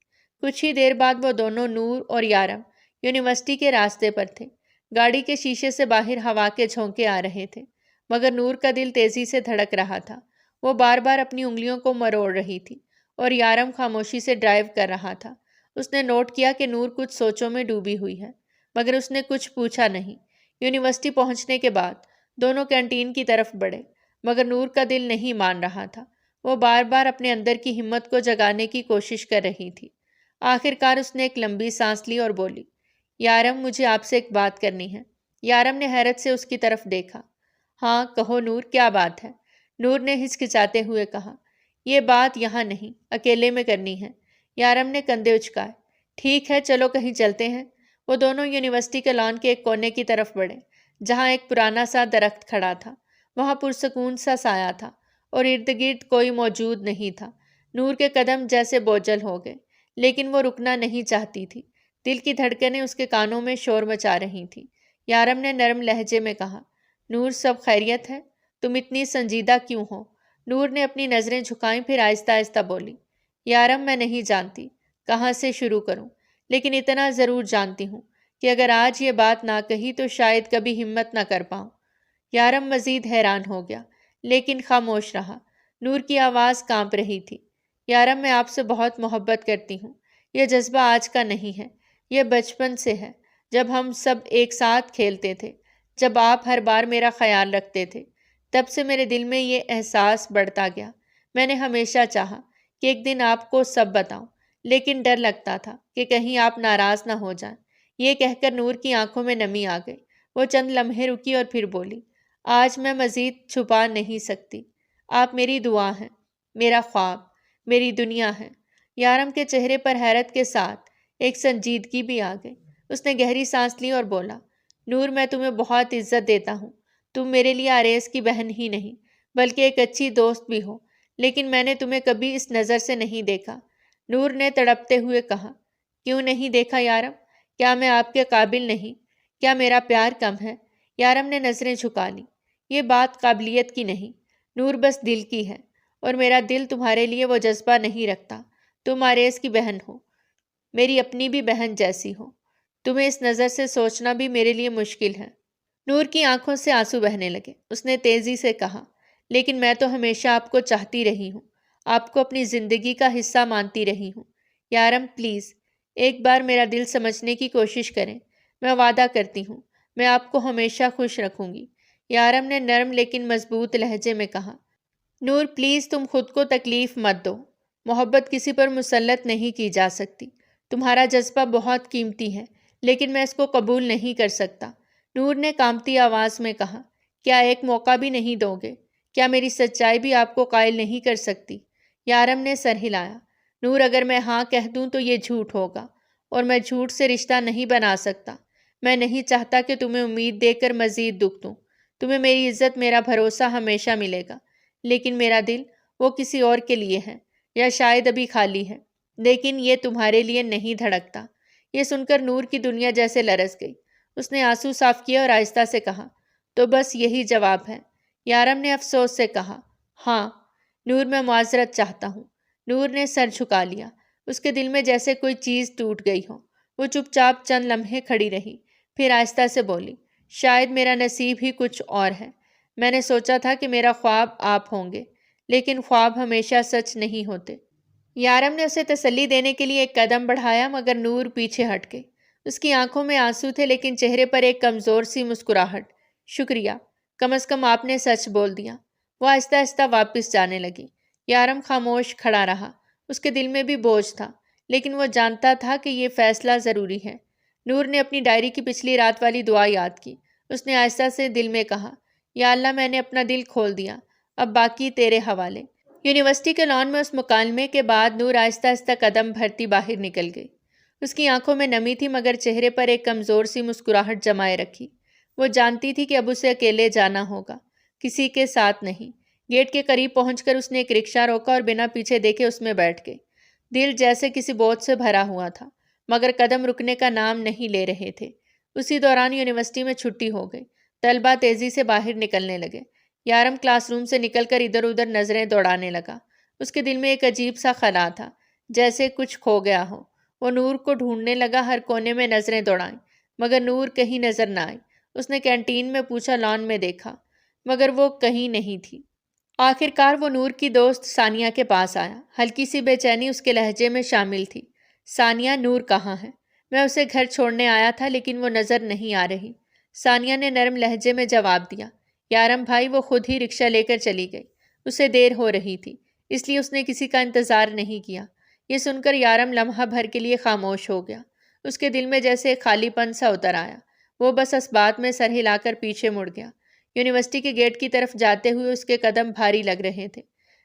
کچھ ہی دیر بعد وہ دونوں، نور اور یارم، یونیورسٹی کے راستے پر تھے۔ گاڑی کے شیشے سے باہر ہوا کے جھونکے آ رہے تھے، مگر نور کا دل تیزی سے دھڑک رہا تھا۔ وہ بار بار اپنی انگلیوں کو مروڑ رہی تھی اور یارم خاموشی سے ڈرائیو کر رہا تھا۔ اس نے نوٹ کیا کہ نور کچھ سوچوں میں ڈوبی ہوئی ہے، مگر اس نے کچھ پوچھا نہیں۔ یونیورسٹی پہنچنے کے بعد دونوں کینٹین کی طرف بڑھے، مگر نور کا دل نہیں مان رہا تھا۔ وہ بار بار اپنے اندر کی ہمت کو جگانے کی کوشش کر رہی تھی۔ آخر کار اس نے ایک لمبی سانس لی اور بولی، یارم مجھے آپ سے ایک بات کرنی ہے۔ یارم نے حیرت سے اس کی طرف دیکھا۔ ہاں کہو نور، کیا بات ہے؟ نور نے ہچکچاتے ہوئے کہا، یہ بات یہاں نہیں، اکیلے میں کرنی ہے۔ یارم نے کندھے اچکائے۔ ٹھیک ہے چلو کہیں چلتے ہیں۔ وہ دونوں یونیورسٹی کے لان کے ایک کونے کی طرف بڑھے، جہاں ایک پرانا سا درخت کھڑا تھا۔ وہاں پرسکون سا سایہ تھا اور ارد گرد کوئی موجود نہیں تھا۔ نور کے قدم جیسے بوجھل ہو گئے، لیکن وہ رکنا نہیں چاہتی تھی۔ دل کی دھڑکنیں اس کے کانوں میں شور مچا رہی تھیں۔ یارم نے نرم لہجے میں کہا، نور سب خیریت ہے؟ تم اتنی سنجیدہ کیوں ہو؟ نور نے اپنی نظریں جھکائیں، پھر آہستہ آہستہ بولی، یارم میں نہیں جانتی کہاں سے شروع کروں، لیکن اتنا ضرور جانتی ہوں کہ اگر آج یہ بات نہ کہی تو شاید کبھی ہمت نہ کر پاؤں۔ یارم مزید حیران ہو گیا، لیکن خاموش رہا۔ نور کی آواز کانپ رہی تھی، یارم میں آپ سے بہت محبت کرتی ہوں۔ یہ جذبہ آج کا نہیں ہے، یہ بچپن سے ہے، جب ہم سب ایک ساتھ کھیلتے تھے، جب آپ ہر بار میرا خیال رکھتے تھے، تب سے میرے دل میں یہ احساس بڑھتا گیا۔ میں نے ہمیشہ چاہا کہ ایک دن آپ کو سب بتاؤں، لیکن ڈر لگتا تھا کہ کہیں آپ ناراض نہ ہو جائیں۔ یہ کہہ کر نور کی آنکھوں میں نمی آ گئی۔ وہ چند لمحے رکی اور پھر بولی، آج میں مزید چھپا نہیں سکتی۔ آپ میری دعا ہیں، میرا خواب، میری دنیا ہے۔ یارم کے چہرے پر حیرت کے ساتھ ایک سنجیدگی بھی آ گئی۔ اس نے گہری سانس لی اور بولا، نور میں تمہیں بہت عزت دیتا ہوں۔ تم میرے لیے آریز کی بہن ہی نہیں بلکہ ایک اچھی دوست بھی ہو، لیکن میں نے تمہیں کبھی اس نظر سے نہیں دیکھا۔ نور نے تڑپتے ہوئے کہا، کیوں نہیں دیکھا یارم؟ کیا میں آپ کے قابل نہیں؟ کیا میرا پیار کم ہے؟ یارم نے نظریں جھکا لیں۔ یہ بات قابلیت کی نہیں، نور بس دل کی ہے، اور میرا دل تمہارے لیے وہ جذبہ نہیں رکھتا۔ تم آریز کی بہن ہو، میری اپنی بھی بہن جیسی ہو۔ تمہیں اس نظر سے سوچنا بھی میرے لیے مشکل ہے۔ نور کی آنکھوں سے آنسو بہنے لگے۔ اس نے تیزی سے کہا، لیکن میں تو ہمیشہ آپ کو چاہتی رہی ہوں، آپ کو اپنی زندگی کا حصہ مانتی رہی ہوں۔ یارم پلیز ایک بار میرا دل سمجھنے کی کوشش کریں۔ میں وعدہ کرتی ہوں میں آپ کو ہمیشہ خوش رکھوں گی۔ یارم نے نرم لیکن مضبوط لہجے میں کہا، نور پلیز تم خود کو تکلیف مت دو۔ محبت کسی پر مسلط نہیں کی جا سکتی۔ تمہارا جذبہ بہت قیمتی ہے، لیکن میں اس کو قبول نہیں کر سکتا۔ نور نے کانپتی آواز میں کہا، کیا ایک موقع بھی نہیں دو گے؟ کیا میری سچائی بھی آپ کو قائل نہیں کر سکتی؟ یارم نے سر ہلایا۔ نور اگر میں ہاں کہہ دوں تو یہ جھوٹ ہوگا، اور میں جھوٹ سے رشتہ نہیں بنا سکتا۔ میں نہیں چاہتا کہ تمہیں امید دے کر مزید دکھ دوں۔ تمہیں میری عزت، میرا بھروسہ ہمیشہ ملے گا، لیکن میرا دل وہ کسی اور کے لیے ہے، یا شاید ابھی خالی ہے، لیکن یہ تمہارے لیے نہیں دھڑکتا۔ یہ سن کر نور کی دنیا جیسے لرز گئی۔ اس نے آنسو صاف کیا اور آہستہ سے کہا، تو بس یہی جواب ہے؟ یارم نے افسوس سے کہا، ہاں۔ نور میں معذرت چاہتا ہوں۔ نور نے سر جھکا لیا۔ اس کے دل میں جیسے کوئی چیز ٹوٹ گئی ہو۔ وہ چپ چاپ چند لمحے کھڑی رہی، پھر آہستہ سے بولی، شاید میرا نصیب ہی کچھ اور ہے۔ میں نے سوچا تھا کہ میرا خواب آپ ہوں گے، لیکن خواب ہمیشہ سچ نہیں ہوتے۔ یارم نے اسے تسلی دینے کے لیے ایک قدم بڑھایا، مگر نور پیچھے ہٹ گئی۔ اس کی آنکھوں میں آنسو تھے، لیکن چہرے پر ایک کمزور سی مسکراہٹ۔ شکریہ، کم از کم آپ نے سچ بول دیا۔ وہ آہستہ آہستہ واپس جانے لگی۔ یارم خاموش کھڑا رہا۔ اس کے دل میں بھی بوجھ تھا، لیکن وہ جانتا تھا کہ یہ فیصلہ ضروری ہے۔ نور نے اپنی ڈائری کی پچھلی رات والی دعا یاد کی۔ اس نے آہستہ سے دل میں کہا، یا اللہ میں نے اپنا دل کھول دیا، اب باقی تیرے حوالے۔ یونیورسٹی کے لان میں اس مکالمے کے بعد نور آہستہ آہستہ قدم بھرتی باہر نکل گئی۔ اس کی آنکھوں میں نمی تھی مگر چہرے پر ایک کمزور سی مسکراہٹ جمائے رکھی۔ وہ جانتی تھی کہ اب اسے اکیلے جانا ہوگا، کسی کے ساتھ نہیں۔ گیٹ کے قریب پہنچ کر اس نے ایک رکشہ روکا اور بنا پیچھے دیکھے اس میں بیٹھ گئی۔ دل جیسے کسی بوجھ سے بھرا ہوا تھا مگر قدم رکنے کا نام نہیں لے رہے تھے۔ اسی دوران یونیورسٹی میں چھٹی ہو گئی۔ طلبہ تیزی سے باہر نکلنے لگے۔ یارم کلاس روم سے نکل کر ادھر ادھر نظریں دوڑانے لگا۔ اس کے دل میں ایک عجیب سا خلا تھا، جیسے کچھ کھو گیا ہو۔ وہ نور کو ڈھونڈنے لگا، ہر کونے میں نظریں دوڑائیں مگر نور کہیں نظر نہ آئی۔ اس نے کینٹین میں پوچھا، لان میں دیکھا مگر وہ کہیں نہیں تھی۔ آخر کار وہ نور کی دوست ثانیہ کے پاس آیا۔ ہلکی سی بے چینی اس کے لہجے میں شامل تھی۔ ثانیہ، نور کہاں ہے؟ میں اسے گھر چھوڑنے آیا تھا لیکن وہ نظر نہیں آ رہی۔ ثانیہ نے نرم لہجے میں جواب دیا۔ یارم بھائی، وہ خود ہی رکشہ لے کر چلی گئی۔ اسے دیر ہو رہی تھی اس لیے اس نے کسی کا انتظار نہیں کیا۔ یہ سن کر یارم لمحہ بھر کے لیے خاموش ہو گیا۔ اس کے دل میں جیسے ایک خالی پن سا اتر آیا۔ وہ بس اس بات میں سر ہلا کر پیچھے مڑ گیا۔ یونیورسٹی کے گیٹ کی طرف جاتے ہوئے اس کے قدم بھاری لگ رہے تھے۔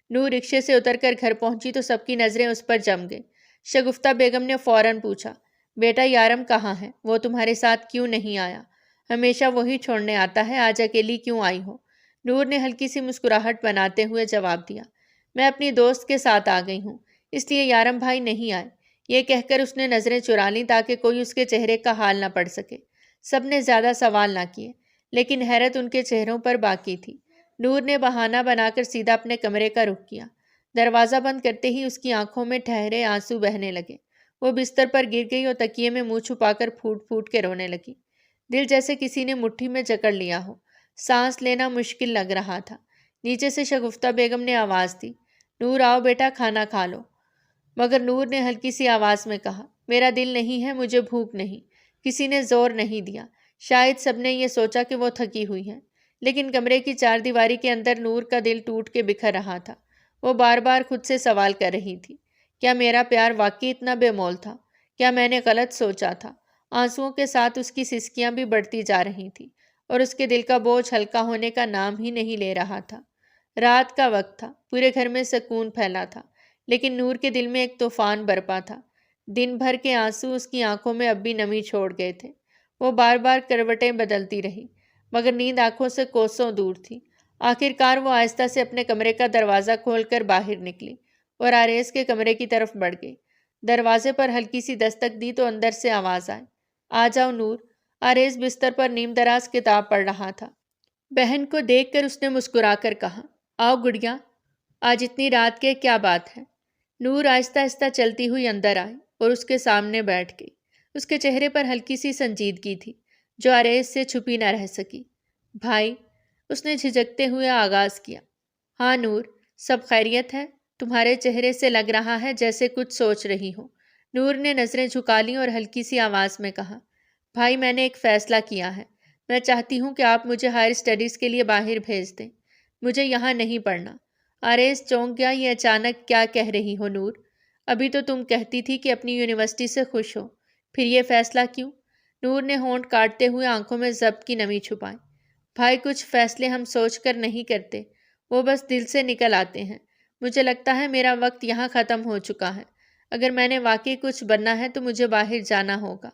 نور رکشے سے اتر کر گھر پہنچی تو سب کی نظریں اس پر جم گئی۔ شگفتہ بیگم نے فوراً پوچھا، بیٹا یارم کہاں ہے؟ وہ تمہارے ساتھ کیوں نہیں آیا؟ ہمیشہ وہی چھوڑنے آتا ہے، آج اکیلی کیوں آئی ہو؟ نور نے ہلکی سی مسکراہٹ بناتے ہوئے جواب دیا، میں اپنی دوست کے ساتھ آ گئی ہوں، اس لیے یارم بھائی نہیں آئے۔ یہ کہہ کر اس نے نظریں چرا لیں تاکہ کوئی اس کے چہرے کا حال نہ پڑھ سکے۔ سب نے زیادہ سوال نہ کیے لیکن حیرت ان کے چہروں پر باقی تھی۔ نور نے بہانہ بنا کر سیدھا اپنے کمرے کا رخ کیا۔ دروازہ بند کرتے ہی اس کی آنکھوں میں ٹھہرے آنسو بہنے لگے۔ وہ بستر پر گر گئی اور تکیے میں منہ چھپا کر پھوٹ پھوٹ کے رونے لگی۔ دل جیسے کسی نے مٹھی میں جکڑ لیا ہو۔ سانس لینا مشکل لگ رہا تھا۔ نیچے سے شگفتہ بیگم نے آواز دی، نور آؤ بیٹا، کھانا کھا لو۔ مگر نور نے ہلکی سی آواز میں کہا، میرا دل نہیں ہے، مجھے بھوک نہیں۔ کسی نے زور نہیں دیا۔ شاید سب نے یہ سوچا کہ وہ تھکی ہوئی ہے، لیکن کمرے کی چار دیواری کے اندر نور کا دل ٹوٹ کے بکھر رہا تھا۔ وہ بار بار خود سے سوال کر رہی تھی، کیا میرا پیار واقعی اتنا بے مول تھا؟ کیا میں نے غلط سوچا تھا؟ آنسوؤں کے ساتھ اس کی سسکیاں بھی بڑھتی جا رہی تھیں اور اس کے دل کا بوجھ ہلکا ہونے کا نام ہی نہیں لے رہا تھا۔ رات کا وقت تھا، پورے گھر میں سکون پھیلا تھا، لیکن نور کے دل میں ایک طوفان برپا تھا۔ دن بھر کے آنسو اس کی آنکھوں میں اب بھی نمی چھوڑ گئے تھے۔ وہ بار بار کروٹیں بدلتی رہی مگر نیند آنکھوں سے کوسوں دور تھی۔ آخر کار وہ آہستہ سے اپنے کمرے کا دروازہ کھول کر باہر نکلی اور آریز کے کمرے کی طرف بڑھ گئی۔ دروازے پر ہلکی سی دستک دی تو اندر سے آواز آئی، آ جاؤ نور۔ آریز بستر پر نیم دراز کتاب پڑھ رہا تھا۔ بہن کو دیکھ کر اس نے مسکرا کر کہا، آؤ گڑیا، آج اتنی رات کے کیا بات ہے؟ نور آہستہ آہستہ چلتی ہوئی اندر آئی اور اس کے سامنے بیٹھ گئی۔ اس کے چہرے پر ہلکی سی سنجیدگی تھی جو آریز سے چھپی نہ رہ سکی۔ بھائی، اس نے جھجکتے ہوئے آغاز کیا۔ ہاں نور، سب خیریت ہے؟ تمہارے چہرے سے لگ رہا ہے جیسے کچھ سوچ رہی ہو۔ نور نے نظریں جھکا لیں اور ہلکی سی آواز میں کہا، بھائی میں نے ایک فیصلہ کیا ہے۔ میں چاہتی ہوں کہ آپ مجھے ہائر اسٹڈیز کے لیے باہر بھیج دیں۔ مجھے یہاں نہیں پڑھنا۔ آریز چونک گیا، یہ اچانک کیا کہہ رہی ہو نور؟ ابھی تو تم کہتی تھی کہ اپنی یونیورسٹی سے خوش ہو، پھر یہ فیصلہ کیوں؟ نور نے ہونٹ کاٹتے ہوئے آنکھوں میں ضبط کی نمی چھپائی۔ بھائی کچھ فیصلے ہم سوچ کر نہیں کرتے، وہ بس دل سے نکل آتے ہیں۔ مجھے لگتا ہے میرا وقت یہاں ختم ہو چکا ہے۔ اگر میں نے واقعی کچھ بننا ہے تو مجھے باہر جانا ہوگا۔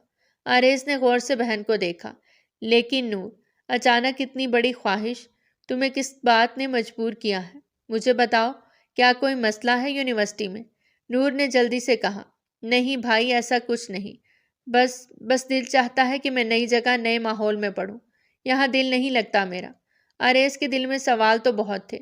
آریز نے غور سے بہن کو دیکھا۔ لیکن نور، اچانک اتنی بڑی خواہش، تمہیں کس بات نے مجبور کیا ہے؟ مجھے بتاؤ، کیا کوئی مسئلہ ہے یونیورسٹی میں؟ نور نے جلدی سے کہا، نہیں بھائی، ایسا کچھ نہیں، بس دل چاہتا ہے کہ میں نئی جگہ نئے ماحول میں پڑھوں۔ یہاں دل نہیں لگتا میرا۔ آریز کے دل میں سوال تو بہت تھے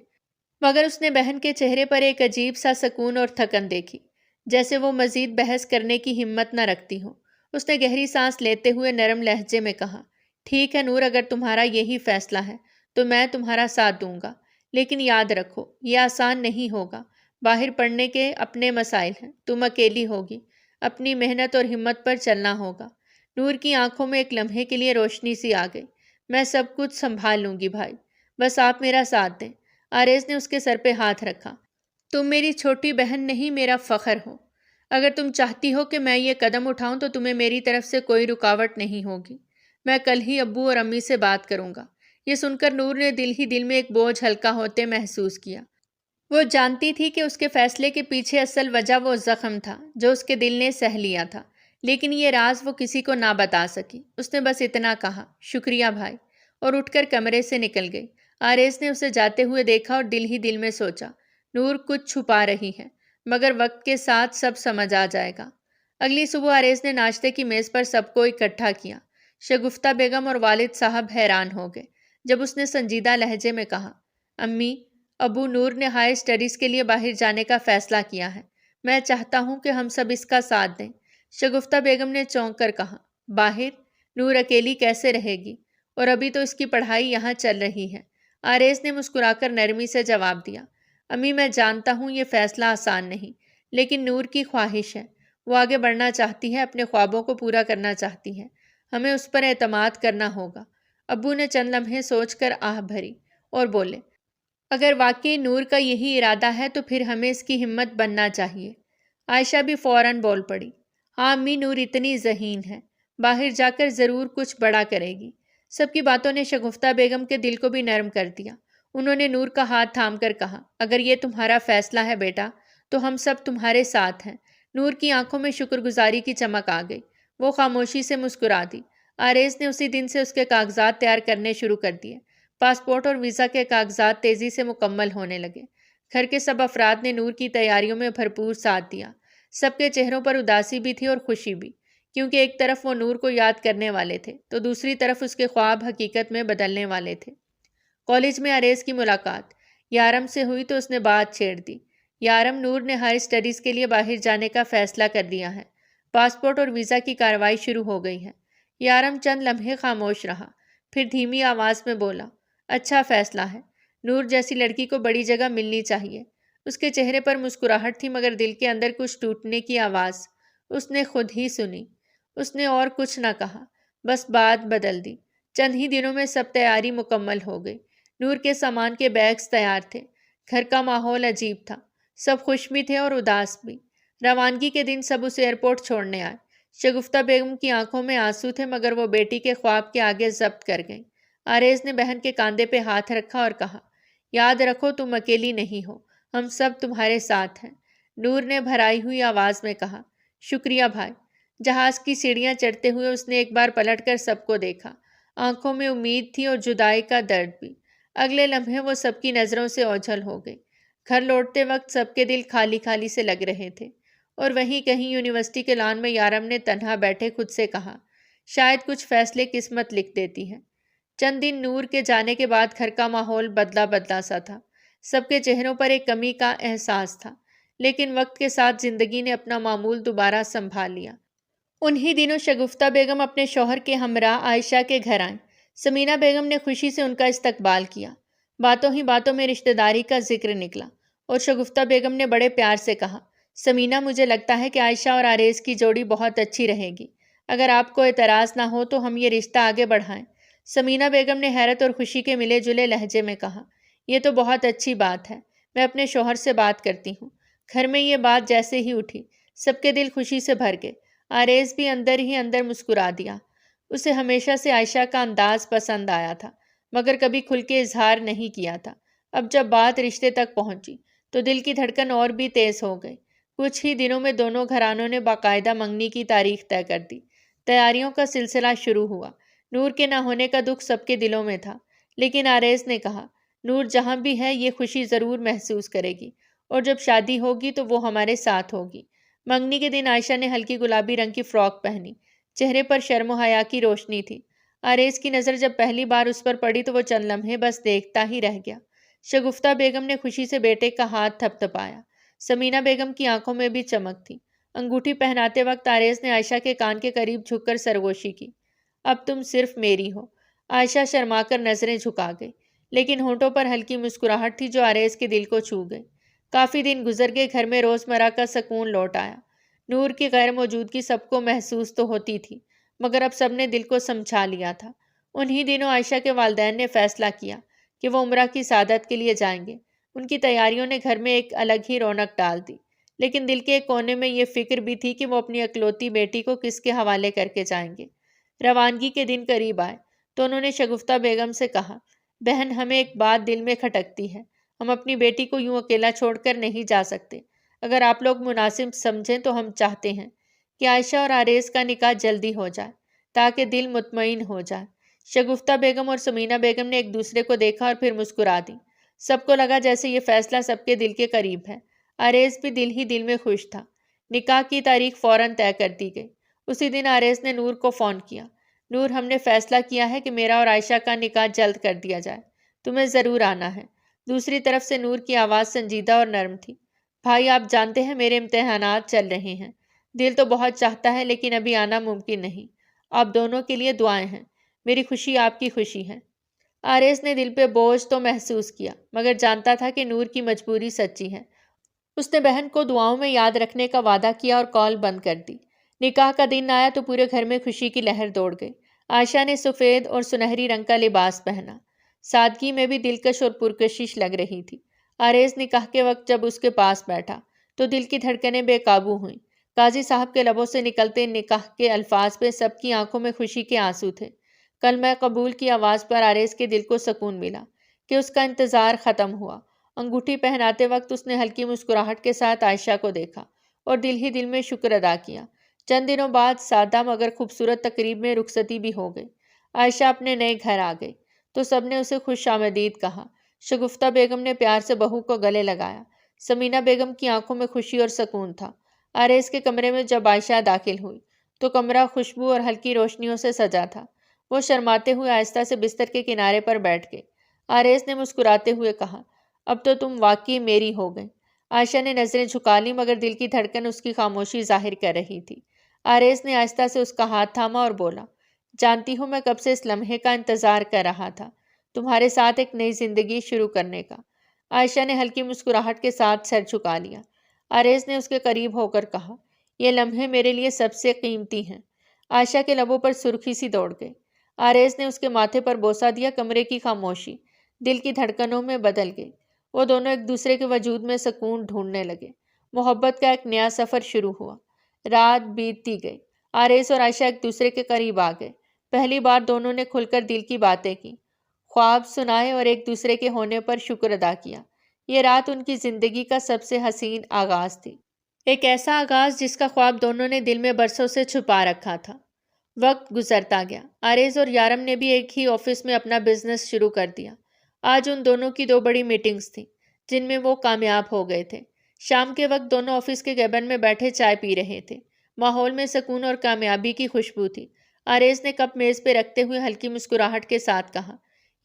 مگر اس نے بہن کے چہرے پر ایک عجیب سا سکون اور تھکن دیکھی، جیسے وہ مزید بحث کرنے کی ہمت نہ رکھتی ہو۔ اس نے گہری سانس لیتے ہوئے نرم لہجے میں کہا، ٹھیک ہے نور، اگر تمہارا یہی فیصلہ ہے تو میں تمہارا ساتھ دوں گا، لیکن یاد رکھو یہ آسان نہیں ہوگا۔ باہر پڑھنے کے اپنے مسائل ہیں، تم اکیلی ہوگی، اپنی محنت اور ہمت پر چلنا ہوگا۔ نور کی آنکھوں میں ایک لمحے کے لیے روشنی سی آ گئی۔ میں سب کچھ سنبھال لوں گی بھائی، بس آپ میرا ساتھ دیں۔ آریز نے اس کے سر پہ ہاتھ رکھا، تم میری چھوٹی بہن نہیں، میرا فخر ہو۔ اگر تم چاہتی ہو کہ میں یہ قدم اٹھاؤں تو تمہیں میری طرف سے کوئی رکاوٹ نہیں ہوگی۔ میں کل ہی ابو اور امی سے بات کروں گا۔ یہ سن کر نور نے دل ہی دل میں ایک بوجھ ہلکا ہوتے محسوس کیا۔ وہ جانتی تھی کہ اس کے فیصلے کے پیچھے اصل وجہ وہ زخم تھا جو اس کے دل نے سہ لیا تھا، لیکن یہ راز وہ کسی کو نہ بتا سکی۔ اس نے بس اتنا کہا، شکریہ بھائی، اور اٹھ کر کمرے سے نکل گئی۔ آریز نے اسے جاتے ہوئے دیکھا اور دل ہی دل میں سوچا، نور کچھ چھپا رہی ہے، مگر وقت کے ساتھ سب سمجھ آ جائے گا۔ اگلی صبح آریز نے ناشتے کی میز پر سب کو اکٹھا کیا۔ شگفتہ بیگم اور والد صاحب حیران ہو گئے جب اس نے سنجیدہ لہجے میں کہا، امی، ابو نور نے ہائر اسٹڈیز کے لیے باہر جانے کا فیصلہ کیا ہے۔ میں چاہتا ہوں کہ ہم سب اس کا ساتھ دیں۔ شگفتہ بیگم نے چونک کر کہا، باہر؟ نور اکیلی کیسے رہے گی؟ اور ابھی تو اس کی پڑھائی یہاں چل رہی ہے۔ آریز نے مسکرا کر نرمی سے جواب دیا، امی میں جانتا ہوں یہ فیصلہ آسان نہیں، لیکن نور کی خواہش ہے، وہ آگے بڑھنا چاہتی ہے، اپنے خوابوں کو پورا کرنا چاہتی ہے، ہمیں اس پر اعتماد کرنا ہوگا۔ ابو نے چند لمحے سوچ کر آہ بھری اور بولے، اگر واقعی نور کا یہی ارادہ ہے تو پھر ہمیں اس کی ہمت بننا چاہیے۔ عائشہ بھی فوراً بول پڑی، ہاں امی، نور اتنی ذہین ہے، باہر جا کر ضرور کچھ بڑا کرے گی۔ سب کی باتوں نے شگفتہ بیگم کے دل کو بھی نرم کر دیا۔ انہوں نے نور کا ہاتھ تھام کر کہا، اگر یہ تمہارا فیصلہ ہے بیٹا تو ہم سب تمہارے ساتھ ہیں۔ نور کی آنکھوں میں شکر گزاری کی چمک آ گئی، وہ خاموشی سے مسکرا دی۔ آریز نے اسی دن سے اس کے کاغذات تیار کرنے شروع کر دیے۔ پاسپورٹ اور ویزا کے کاغذات تیزی سے مکمل ہونے لگے۔ گھر کے سب افراد نے نور کی تیاریوں میں بھرپور ساتھ دیا۔ سب کے چہروں پر اداسی بھی تھی اور خوشی بھی، کیونکہ ایک طرف وہ نور کو یاد کرنے والے تھے تو دوسری طرف اس کے خواب حقیقت میں بدلنے والے تھے۔ کالج میں آریز کی ملاقات یارم سے ہوئی تو اس نے بات چھیڑ دی، یارم، نور نے ہائر اسٹڈیز کے لیے باہر جانے کا فیصلہ کر لیا ہے، پاسپورٹ اور ویزا کی کارروائی شروع ہو گئی ہے۔ یارم چند لمحے خاموش رہا، پھر دھیمی آواز میں بولا، اچھا فیصلہ ہے، نور جیسی لڑکی کو بڑی جگہ ملنی چاہیے۔ اس کے چہرے پر مسکراہٹ تھی مگر دل کے اندر کچھ ٹوٹنے کی آواز اس نے خود ہی سنی۔ اس نے اور کچھ نہ کہا، بس بات بدل دی۔ چند ہی دنوں میں سب تیاری مکمل ہو گئی۔ نور کے سامان کے بیگز تیار تھے۔ گھر کا ماحول عجیب تھا، سب خوش بھی تھے اور اداس بھی۔ روانگی کے دن سب اسے ایئرپورٹ چھوڑنے آئے۔ شگفتہ بیگم کی آنکھوں میں آنسو تھے مگر وہ بیٹی کے خواب کے آگے ضبط کر گئیں۔ آریز نے بہن کے کاندھے پہ ہاتھ رکھا اور کہا، یاد رکھو تم اکیلی نہیں ہو، ہم سب تمہارے ساتھ ہیں۔ نور نے بھرائی ہوئی آواز میں کہا، شکریہ بھائی۔ جہاز کی سیڑھیاں چڑھتے ہوئے اس نے ایک بار پلٹ کر سب کو دیکھا، آنکھوں میں امید تھی اور جدائی کا درد بھی۔ اگلے لمحے وہ سب کی نظروں سے اوجھل ہو گئی۔ گھر لوٹتے وقت سب کے دل خالی خالی سے لگ رہے تھے، اور وہیں کہیں یونیورسٹی کے لان میں یارم نے تنہا بیٹھے خود سے کہا، شاید کچھ فیصلے قسمت لکھ دیتی ہے۔ چند دن نور کے جانے کے بعد گھر کا ماحول بدلا بدلا سا تھا۔ سب کے چہروں پر ایک کمی کا احساس تھا، لیکن وقت کے ساتھ زندگی نے اپنا معمول دوبارہ سنبھال لیا۔ انہی دنوں شگفتہ بیگم اپنے شوہر کے ہمراہ عائشہ کے گھر آئیں۔ سمینہ بیگم نے خوشی سے ان کا استقبال کیا۔ باتوں ہی باتوں میں رشتہ داری کا ذکر نکلا اور شگفتہ بیگم نے بڑے پیار سے کہا، سمینہ، مجھے لگتا ہے کہ عائشہ اور آریز کی جوڑی بہت اچھی رہے گی۔ اگر آپ کو اعتراض نہ ہو تو ہم یہ رشتہ آگے بڑھائیں۔ سمینہ بیگم نے حیرت اور خوشی کے ملے جلے لہجے میں کہا، یہ تو بہت اچھی بات ہے، میں اپنے شوہر سے بات کرتی ہوں۔ گھر میں یہ بات جیسے ہی اٹھی سب کے دل خوشی سے بھر گئے۔ آریز بھی اندر ہی اندر مسکرا دیا۔ اسے ہمیشہ سے عائشہ کا انداز پسند آیا تھا مگر کبھی کھل کے اظہار نہیں کیا تھا۔ اب جب بات رشتے تک پہنچی تو دل کی دھڑکن اور بھی تیز ہو گئی۔ کچھ ہی دنوں میں دونوں گھرانوں نے باقاعدہ منگنی کی تاریخ طے کر دی۔ تیاریوں کا سلسلہ شروع ہوا۔ نور کے نہ ہونے کا دکھ سب کے دلوں میں تھا، لیکن آریز نے کہا، نور جہاں بھی ہے یہ خوشی ضرور محسوس کرے گی، اور جب شادی ہوگی تو وہ ہمارے ساتھ ہوگی۔ منگنی کے دن عائشہ نے ہلکی گلابی رنگ کی فراک پہنی، چہرے پر شرم و حیا کی روشنی تھی۔ آریز کی نظر جب پہلی بار اس پر پڑی تو وہ چند لمحے بس دیکھتا ہی رہ گیا۔ شگفتہ بیگم نے خوشی سے بیٹے کا ہاتھ تھپ تھپایا۔ سمینہ بیگم کی آنکھوں میں بھی چمک تھی۔ انگوٹھی پہناتے وقت آریز نے عائشہ کے کان کے قریب جھک کر سرگوشی کی، اب تم صرف میری ہو۔ عائشہ شرما کر نظریں جھکا گئی، لیکن ہونٹوں پر ہلکی مسکراہٹ تھی جو آریز کے دل کو چھو گئی۔ کافی دن گزر گئے، گھر میں روزمرہ کا سکون لوٹ آیا۔ نور کی غیر موجودگی سب کو محسوس تو ہوتی تھی مگر اب سب نے دل کو سمجھا لیا تھا۔ انہی دنوں عائشہ کے والدین نے فیصلہ کیا کہ وہ عمرہ کی سعادت کے لیے جائیں گے۔ ان کی تیاریوں نے گھر میں ایک الگ ہی رونق ڈال دی، لیکن دل کے ایک کونے میں یہ فکر بھی تھی کہ وہ اپنی اکلوتی بیٹی کو کس کے حوالے کر کے جائیں گے۔ روانگی کے دن قریب آئے تو انہوں نے شگفتہ بیگم سے کہا، بہن، ہمیں ایک بات دل میں کھٹکتی ہے، ہم اپنی بیٹی کو یوں اکیلا چھوڑ کر نہیں جا سکتے۔ اگر آپ لوگ مناسب سمجھیں تو ہم چاہتے ہیں کہ عائشہ اور آریز کا نکاح جلدی ہو جائے تاکہ دل مطمئن ہو جائے۔ شگفتہ بیگم اور سمینہ بیگم نے ایک دوسرے کو دیکھا اور پھر مسکرا دی۔ سب کو لگا جیسے یہ فیصلہ سب کے دل کے قریب ہے۔ آریز بھی دل ہی دل میں خوش تھا۔ نکاح کی تاریخ فوراً طے کر دی گئی۔ اسی دن آریز نے نور کو فون کیا۔ نور، ہم نے فیصلہ کیا ہے کہ میرا اور عائشہ کا نکاح جلد کر دیا جائے، تمہیں ضرور آنا ہے۔ دوسری طرف سے نور کی آواز سنجیدہ اور نرم تھی۔ بھائی، آپ جانتے ہیں میرے امتحانات چل رہے ہیں، دل تو بہت چاہتا ہے لیکن ابھی آنا ممکن نہیں۔ آپ دونوں کے لیے دعائیں ہیں، میری خوشی آپ کی خوشی ہے۔ آریز نے دل پہ بوجھ تو محسوس کیا مگر جانتا تھا کہ نور کی مجبوری سچی ہے۔ اس نے بہن کو دعاؤں میں یاد رکھنے کا وعدہ کیا اور کال بند کر دی۔ نکاح کا دن آیا تو پورے گھر میں خوشی کی لہر دوڑ گئی۔ عائشہ نے سفید اور سنہری رنگ کا لباس پہنا، سادگی میں بھی دلکش اور پرکشش لگ رہی تھی۔ آریز نکاح کے وقت جب اس کے پاس بیٹھا تو دل کی دھڑکنیں بے قابو ہوئیں۔ قاضی صاحب کے لبوں سے نکلتے نکاح کے الفاظ پہ سب کی آنکھوں میں خوشی کے آنسو تھے۔ کلمہ قبول کی آواز پر آریز کے دل کو سکون ملا کہ اس کا انتظار ختم ہوا۔ انگوٹھی پہناتے وقت اس نے ہلکی مسکراہٹ کے ساتھ عائشہ کو دیکھا اور دل ہی دل میں شکر ادا کیا۔ چند دنوں بعد سادہ مگر خوبصورت تقریب میں رخصتی بھی ہو گئی۔ عائشہ اپنے نئے گھر آ گئی تو سب نے اسے خوش آمدید کہا۔ شگفتہ بیگم نے پیار سے بہو کو گلے لگایا۔ سمینہ بیگم کی آنکھوں میں خوشی اور سکون تھا۔ آریز کے کمرے میں جب عائشہ داخل ہوئی تو کمرہ خوشبو اور ہلکی روشنیوں سے سجا تھا۔ وہ شرماتے ہوئے آہستہ سے بستر کے کنارے پر بیٹھ گئی۔ آریز نے مسکراتے ہوئے کہا، اب تو تم واقعی میری ہو گئی۔ عائشہ نے نظریں جھکا لی مگر دل کی دھڑکن اس کی خاموشی ظاہر کر رہی تھی۔ آریز نے آہستہ سے اس کا ہاتھ تھاما اور بولا، جانتی ہوں میں کب سے اس لمحے کا انتظار کر رہا تھا، تمہارے ساتھ ایک نئی زندگی شروع کرنے کا۔ عائشہ نے ہلکی مسکراہٹ کے ساتھ سر جھکا لیا۔ آریز نے اس کے قریب ہو کر کہا، یہ لمحے میرے لیے سب سے قیمتی ہیں۔ عائشہ کے لبوں پر سرخی سی دوڑ گئی۔ آریز نے اس کے ماتھے پر بوسہ دیا۔ کمرے کی خاموشی دل کی دھڑکنوں میں بدل گئی۔ وہ دونوں ایک دوسرے کے وجود میں سکون ڈھونڈنے لگے۔ محبت کا ایک نیا سفر شروع ہوا۔ رات بیتتی گئی۔ آریز اور عائشہ ایک دوسرے کے قریب آ گئے۔ پہلی بار دونوں نے کھل کر دل کی باتیں کی، خواب سنائے اور ایک دوسرے کے ہونے پر شکر ادا کیا۔ یہ رات ان کی زندگی کا سب سے حسین آغاز تھی، ایک ایسا آغاز جس کا خواب دونوں نے دل میں برسوں سے چھپا رکھا تھا۔ وقت گزرتا گیا۔ آریز اور یارم نے بھی ایک ہی آفس میں اپنا بزنس شروع کر دیا۔ آج ان دونوں کی 2 بڑی میٹنگز تھیں جن میں وہ کامیاب ہو گئے تھے۔ شام کے وقت دونوں آفس کے کیبن میں بیٹھے چائے پی رہے تھے۔ ماحول میں سکون اور کامیابی کی خوشبو تھی۔ آریز نے کپ میز پہ رکھتے ہوئے ہلکی مسکراہٹ کے ساتھ کہا،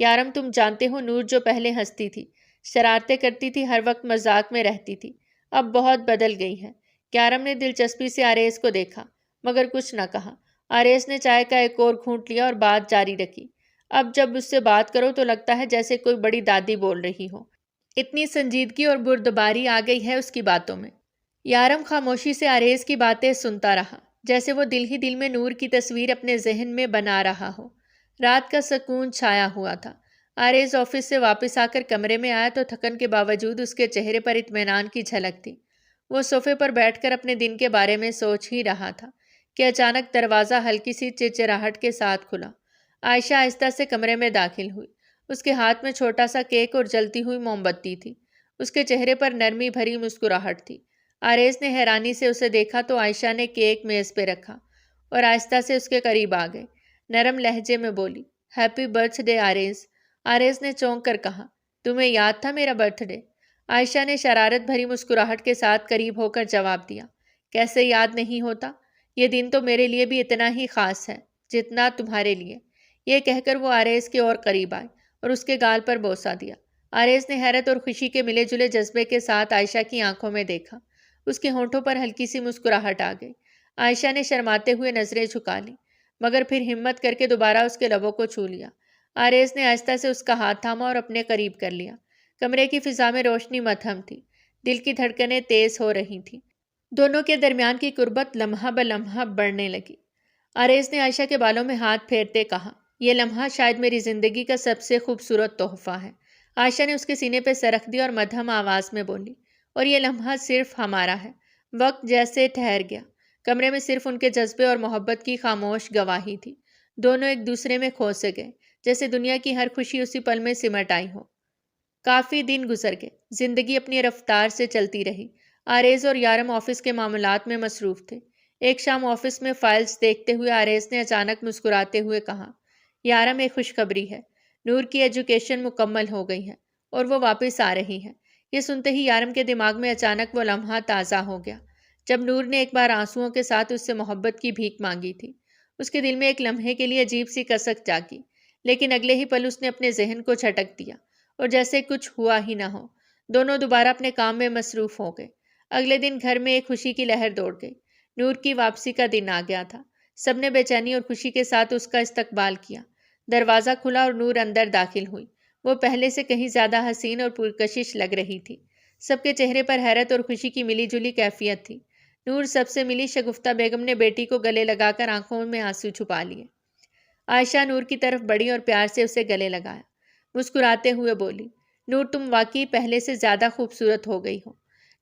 یارم، تم جانتے ہو نور جو پہلے ہنستی تھی، شرارتیں کرتی تھی، ہر وقت مذاق میں رہتی تھی، اب بہت بدل گئی ہے۔ یارم نے دلچسپی سے آریز کو دیکھا مگر کچھ نہ کہا۔ آریز نے چائے کا ایک اور گھونٹ لیا اور بات جاری رکھی، اب جب اس سے بات کرو تو لگتا ہے جیسے کوئی بڑی دادی بول رہی ہو، اتنی سنجیدگی اور بردباری آ گئی ہے اس کی باتوں میں۔ یارم خاموشی سے آریز کی باتیں سنتا رہا، جیسے وہ دل ہی دل میں نور کی تصویر اپنے ذہن میں بنا رہا ہو۔ رات کا سکون چھایا ہوا تھا۔ آریز آفس سے واپس آ کر کمرے میں آیا تو تھکن کے باوجود اس کے چہرے پر اطمینان کی جھلک تھی۔ وہ صوفے پر بیٹھ کر اپنے دن کے بارے میں سوچ ہی رہا تھا کہ اچانک دروازہ ہلکی سی چرچراہٹ کے ساتھ کھلا۔ عائشہ آہستہ سے کمرے میں داخل ہوئی۔ اس کے ہاتھ میں چھوٹا سا کیک اور جلتی ہوئی موم بتی تھی۔ اس کے چہرے پر نرمی بھری مسکراہٹ تھی۔ آریز نے حیرانی سے اسے دیکھا تو عائشہ نے کیک میز پہ رکھا اور آہستہ سے اس کے قریب آ گئے۔ نرم لہجے میں بولی، ہیپی برتھ ڈے آریز۔ آریز نے چونک کر کہا، تمہیں یاد تھا میرا برتھ ڈے؟ عائشہ نے شرارت بھری مسکراہٹ کے ساتھ قریب ہو کر جواب دیا، کیسے یاد نہیں ہوتا؟ یہ دن تو میرے لیے بھی اتنا ہی خاص ہے جتنا تمہارے لیے۔ یہ کہہ کر وہ آریز کے اور قریب آئے اور اس کے گال پر بوسہ دیا۔ آریز نے حیرت اور خوشی کے ملے جلے جذبے کے ساتھ عائشہ کی آنکھوں میں دیکھا۔ اس کے ہونٹوں پر ہلکی سی مسکراہٹ آ گئی۔ عائشہ نے شرماتے ہوئے نظریں جھکا لیں مگر پھر ہمت کر کے دوبارہ اس کے لبوں کو چھو لیا۔ آریز نے آہستہ سے اس کا ہاتھ تھاما اور اپنے قریب کر لیا۔ کمرے کی فضا میں روشنی مدھم تھی، دل کی دھڑکنیں تیز ہو رہی تھیں۔ دونوں کے درمیان کی قربت لمحہ بلمحہ بڑھنے لگی۔ آریز نے عائشہ کے بالوں میں ہاتھ پھیرتے کہا، یہ لمحہ شاید میری زندگی کا سب سے خوبصورت تحفہ ہے۔ عائشہ نے اس کے سینے پہ سر رکھ دیا اور مدھم آواز میں بولی، اور یہ لمحہ صرف ہمارا ہے۔ وقت جیسے ٹھہر گیا۔ کمرے میں صرف ان کے جذبے اور محبت کی خاموش گواہی تھی۔ دونوں ایک دوسرے میں کھو سے گئے، جیسے دنیا کی ہر خوشی اسی پل میں سمٹ آئی ہو۔ کافی دن گزر گئے۔ زندگی اپنی رفتار سے چلتی رہی۔ آریز اور یارم آفس کے معاملات میں مصروف تھے۔ ایک شام آفس میں فائلز دیکھتے ہوئے آریز نے اچانک مسکراتے ہوئے کہا، یارم ایک خوشخبری ہے، نور کی ایجوکیشن مکمل ہو گئی ہے اور وہ واپس آ رہی ہے۔ یہ سنتے ہی یارم کے دماغ میں اچانک وہ لمحہ تازہ ہو گیا جب نور نے ایک بار آنسوؤں کے ساتھ اس سے محبت کی بھیک مانگی تھی۔ اس کے دل میں ایک لمحے کے لیے عجیب سی کسک جاگی، لیکن اگلے ہی پل اس نے اپنے ذہن کو جھٹک دیا اور جیسے کچھ ہوا ہی نہ ہو دونوں دوبارہ اپنے کام میں مصروف ہو گئے۔ اگلے دن گھر میں ایک خوشی کی لہر دوڑ گئی۔ نور کی واپسی کا دن آ گیا تھا۔ سب نے بے چینی اور خوشی کے ساتھ اس کا استقبال کیا۔ دروازہ کھلا اور نور اندر داخل ہوئی۔ وہ پہلے سے کہیں زیادہ حسین اور پرکشش لگ رہی تھی۔ سب کے چہرے پر حیرت اور خوشی کی ملی جلی کیفیت تھی۔ نور سب سے ملی، شگفتہ بیگم نے بیٹی کو گلے لگا کر آنکھوں میں آنسو چھپا لیے۔ عائشہ نور کی طرف بڑھی اور پیار سے اسے گلے لگایا۔ مسکراتے ہوئے بولی، نور تم واقعی پہلے سے زیادہ خوبصورت ہو گئی ہو۔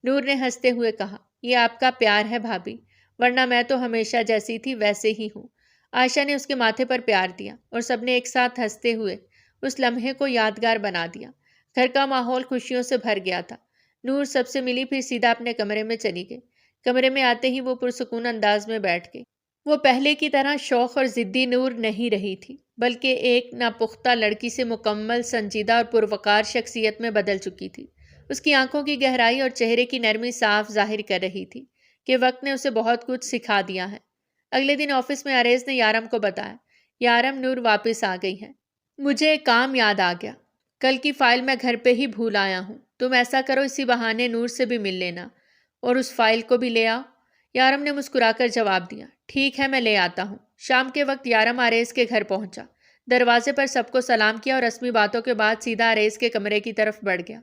نور نے ہنستے ہوئے کہا، یہ آپ کا پیار ہے بھابھی، ورنہ میں تو ہمیشہ جیسی تھی ویسے ہی ہوں۔ عائشہ نے اس کے ماتھے پر پیار دیا اور سب نے ایک ساتھ ہنستے ہوئے اس لمحے کو یادگار بنا دیا۔ گھر کا ماحول خوشیوں سے بھر گیا تھا۔ نور سب سے ملی، پھر سیدھا اپنے کمرے میں چلی گئی۔ کمرے میں آتے ہی وہ پرسکون انداز میں بیٹھ گئی۔ وہ پہلے کی طرح شوخ اور ضدی نور نہیں رہی تھی، بلکہ ایک ناپختہ لڑکی سے مکمل سنجیدہ اور پروقار شخصیت میں بدل چکی تھی۔ اس کی آنکھوں کی گہرائی اور چہرے کی نرمی صاف ظاہر کر رہی تھی کہ وقت نے اسے بہت کچھ سکھا دیا ہے۔ اگلے دن آفس میں عریض نے یارم کو بتایا، یارم نور واپس آ گئی ہے۔ مجھے ایک کام یاد آ گیا، کل کی فائل میں گھر پہ ہی بھول آیا ہوں، تم ایسا کرو اسی بہانے نور سے بھی مل لینا اور اس فائل کو بھی لے آؤ۔ یارم نے مسکرا کر جواب دیا، ٹھیک ہے میں لے آتا ہوں۔ شام کے وقت یارم عریض کے گھر پہنچا، دروازے پر سب کو سلام کیا اور رسمی باتوں کے بعد سیدھا عریض کے کمرے کی طرف بڑھ گیا۔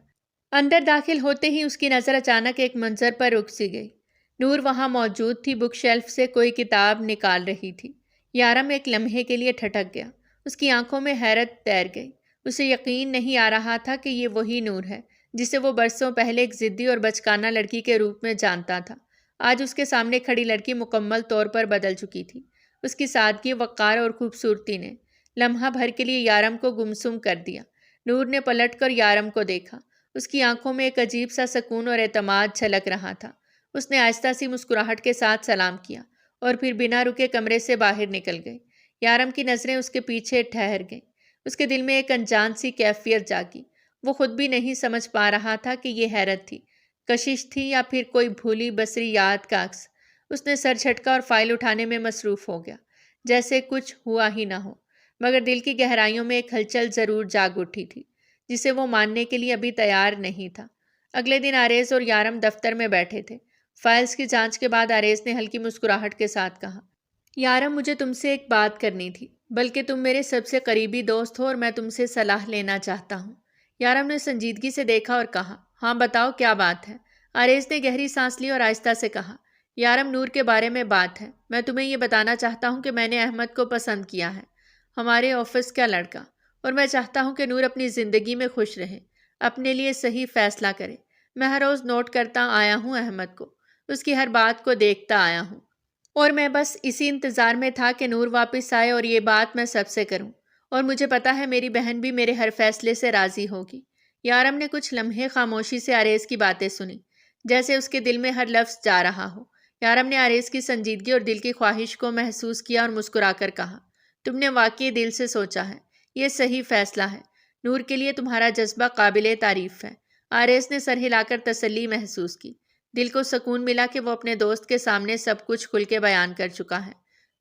اندر داخل ہوتے ہی اس کی نظر اچانک ایک منظر پر رک سی گئی۔ نور وہاں موجود تھی، بک شیلف سے کوئی کتاب نکال رہی تھی۔ یارم ایک لمحے کے لیے ٹھٹک گیا، اس کی آنکھوں میں حیرت تیر گئی۔ اسے یقین نہیں آ رہا تھا کہ یہ وہی نور ہے جسے وہ برسوں پہلے ایک ضدی اور بچکانہ لڑکی کے روپ میں جانتا تھا۔ آج اس کے سامنے کھڑی لڑکی مکمل طور پر بدل چکی تھی۔ اس کی سادگی، وقار اور خوبصورتی نے لمحہ بھر کے لیے یارم کو گمسم کر دیا۔ نور نے پلٹ کر یارم کو دیکھا، اس کی آنکھوں میں ایک عجیب سا سکون اور اعتماد جھلک رہا تھا۔ اس نے آہستہ سی مسکراہٹ کے ساتھ سلام کیا اور پھر بنا رکے کمرے سے باہر نکل گئی۔ یارم کی نظریں اس کے پیچھے ٹھہر گئیں۔ اس کے دل میں ایک انجان سی کیفیت جاگی۔ وہ خود بھی نہیں سمجھ پا رہا تھا کہ یہ حیرت تھی، کشش تھی یا پھر کوئی بھولی بسری یاد کا عکس۔ اس نے سر جھٹکا اور فائل اٹھانے میں مصروف ہو گیا، جیسے کچھ ہوا ہی نہ ہو، مگر دل کی گہرائیوں میں ایک ہلچل ضرور جاگ اٹھی تھی جسے وہ ماننے کے لیے ابھی تیار نہیں تھا۔ اگلے دن عریض اور یارم دفتر میں بیٹھے تھے۔ فائلز کی جانچ کے بعد عریض نے ہلکی مسکراہٹ کے ساتھ کہا، یارم مجھے تم سے ایک بات کرنی تھی، بلکہ تم میرے سب سے قریبی دوست ہو اور میں تم سے صلاح لینا چاہتا ہوں۔ یارم نے سنجیدگی سے دیکھا اور کہا، ہاں بتاؤ کیا بات ہے۔ عریض نے گہری سانس لی اور آہستہ سے کہا، یارم نور کے بارے میں بات ہے۔ میں تمہیں یہ بتانا چاہتا ہوں کہ میں نے احمد کو پسند کیا ہے، ہمارے آفس کا لڑکا، اور میں چاہتا ہوں کہ نور اپنی زندگی میں خوش رہے، اپنے لیے صحیح فیصلہ کرے۔ میں ہر روز نوٹ کرتا آیا ہوں احمد کو، اس کی ہر بات کو دیکھتا آیا ہوں، اور میں بس اسی انتظار میں تھا کہ نور واپس آئے اور یہ بات میں سب سے کروں، اور مجھے پتا ہے میری بہن بھی میرے ہر فیصلے سے راضی ہوگی۔ یارم نے کچھ لمحے خاموشی سے عریض کی باتیں سنی، جیسے اس کے دل میں ہر لفظ جا رہا ہو۔ یارم نے عریض کی سنجیدگی اور دل کی خواہش کو محسوس کیا اور مسکرا کر کہا، تم نے واقعی دل سے سوچا ہے، یہ صحیح فیصلہ ہے۔ نور کے لیے تمہارا جذبہ قابل تعریف ہے۔ عریض نے سر ہلا کر تسلی محسوس کی۔ دل کو سکون ملا کہ وہ اپنے دوست کے سامنے سب کچھ کھل کے بیان کر چکا ہے۔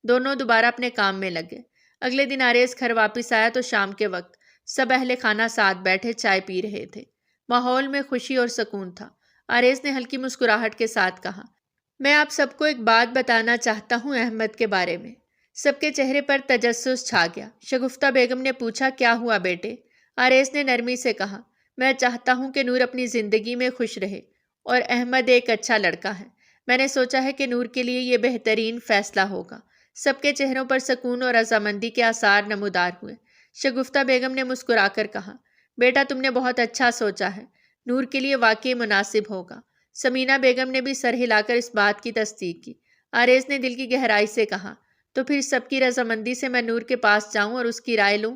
دونوں دوبارہ اپنے کام میں لگ گئے۔ اگلے دن عریض گھر واپس آیا تو شام کے وقت سب اہل خانہ ساتھ بیٹھے چائے پی رہے تھے۔ ماحول میں خوشی اور سکون تھا۔ عریض نے ہلکی مسکراہٹ کے ساتھ کہا، میں آپ سب کو ایک بات بتانا چاہتا ہوں احمد کے بارے میں۔ سب کے چہرے پر تجسس چھا گیا۔ شگفتہ بیگم نے پوچھا، کیا ہوا بیٹے؟ عریض نے نرمی سے کہا، میں چاہتا ہوں کہ نور اپنی زندگی میں خوش رہے اور احمد ایک اچھا لڑکا ہے۔ میں نے سوچا ہے کہ نور کے لیے یہ بہترین فیصلہ ہوگا۔ سب کے چہروں پر سکون اور رضامندی کے آثار نمودار ہوئے۔ شگفتہ بیگم نے مسکرا کر کہا، بیٹا تم نے بہت اچھا سوچا ہے، نور کے لیے واقعی مناسب ہوگا۔ سمینہ بیگم نے بھی سر ہلا کر اس بات کی تصدیق کی۔ عریض نے دل کی گہرائی سے کہا، تو پھر سب کی رضامندی سے میں نور کے پاس جاؤں اور اس کی رائے لوں؟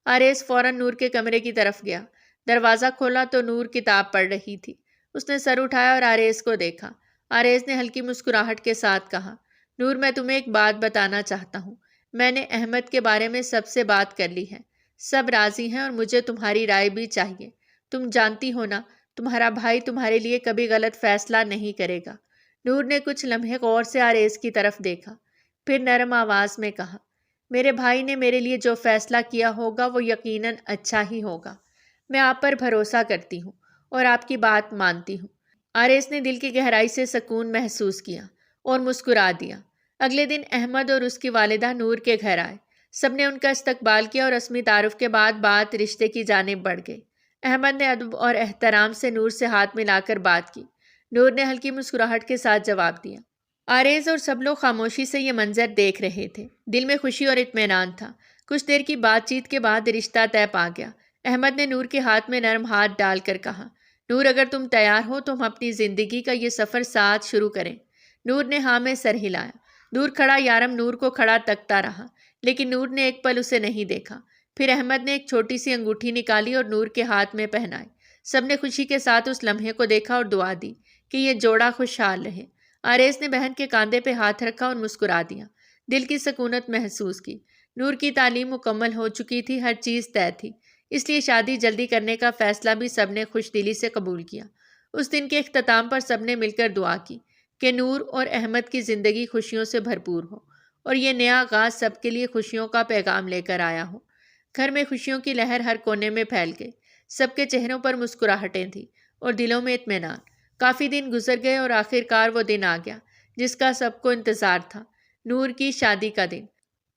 عریض فوراً نور کے کمرے کی طرف گیا۔ دروازہ کھولا تو نور کتاب پڑھ رہی تھی۔ اس نے سر اٹھایا اور عریض کو دیکھا۔ عریض نے ہلکی مسکراہٹ کے ساتھ کہا، نور میں تمہیں ایک بات بتانا چاہتا ہوں، میں نے احمد کے بارے میں سب سے بات کر لی ہے، سب راضی ہیں اور مجھے تمہاری رائے بھی چاہیے۔ تم جانتی ہو نا، تمہارا بھائی تمہارے لیے کبھی غلط فیصلہ نہیں کرے گا۔ نور نے کچھ لمحے غور سے آریز کی طرف دیکھا، پھر نرم آواز میں کہا، میرے بھائی نے میرے لیے جو فیصلہ کیا ہوگا وہ یقیناً اچھا ہی ہوگا۔ میں آپ پر بھروسہ کرتی ہوں اور آپ کی بات مانتی ہوں۔ آریز نے دل کی گہرائی سے سکون محسوس کیا اور مسکرا دیا۔ اگلے دن احمد اور اس کی والدہ نور کے گھر آئے۔ سب نے ان کا استقبال کیا اور رسمی تعارف کے بعد بات رشتے کی جانب بڑھ گئی۔ احمد نے ادب اور احترام سے نور سے ہاتھ ملا کر بات کی۔ نور نے ہلکی مسکراہٹ کے ساتھ جواب دیا۔ آریز اور سب لوگ خاموشی سے یہ منظر دیکھ رہے تھے۔ دل میں خوشی اور اطمینان تھا۔ کچھ دیر کی بات چیت کے بعد رشتہ طے پا گیا۔ احمد نے نور کے ہاتھ میں نرم ہاتھ ڈال کر کہا، نور اگر تم تیار ہو تو ہم اپنی زندگی کا یہ سفر ساتھ شروع کریں۔ نور نے ہاں میں سر ہلایا۔ دور کھڑا یارم نور کو کھڑا تکتا رہا، لیکن نور نے ایک پل اسے نہیں دیکھا۔ پھر احمد نے ایک چھوٹی سی انگوٹھی نکالی اور نور کے ہاتھ میں پہنائی۔ سب نے خوشی کے ساتھ اس لمحے کو دیکھا اور دعا دی کہ یہ جوڑا خوشحال رہے۔ آریز نے بہن کے کاندھے پہ ہاتھ رکھا اور مسکرا دیا۔ دل کی سکونت محسوس کی۔ نور کی تعلیم مکمل ہو چکی تھی، ہر چیز طے تھی، اس لیے شادی جلدی کرنے کا فیصلہ بھی سب نے خوش دلی سے قبول کیا۔ اس دن کے اختتام پر سب نے مل کر دعا کی کہ نور اور احمد کی زندگی خوشیوں سے بھرپور ہو اور یہ نیا آغاز سب کے لیے خوشیوں کا پیغام لے کر آیا ہو۔ گھر میں خوشیوں کی لہر ہر کونے میں پھیل گئی۔ سب کے چہروں پر مسکراہٹیں تھیں اور دلوں میں اطمینان۔ کافی دن گزر گئے اور آخر کار وہ دن آ گیا جس کا سب کو انتظار تھا، نور کی شادی کا دن۔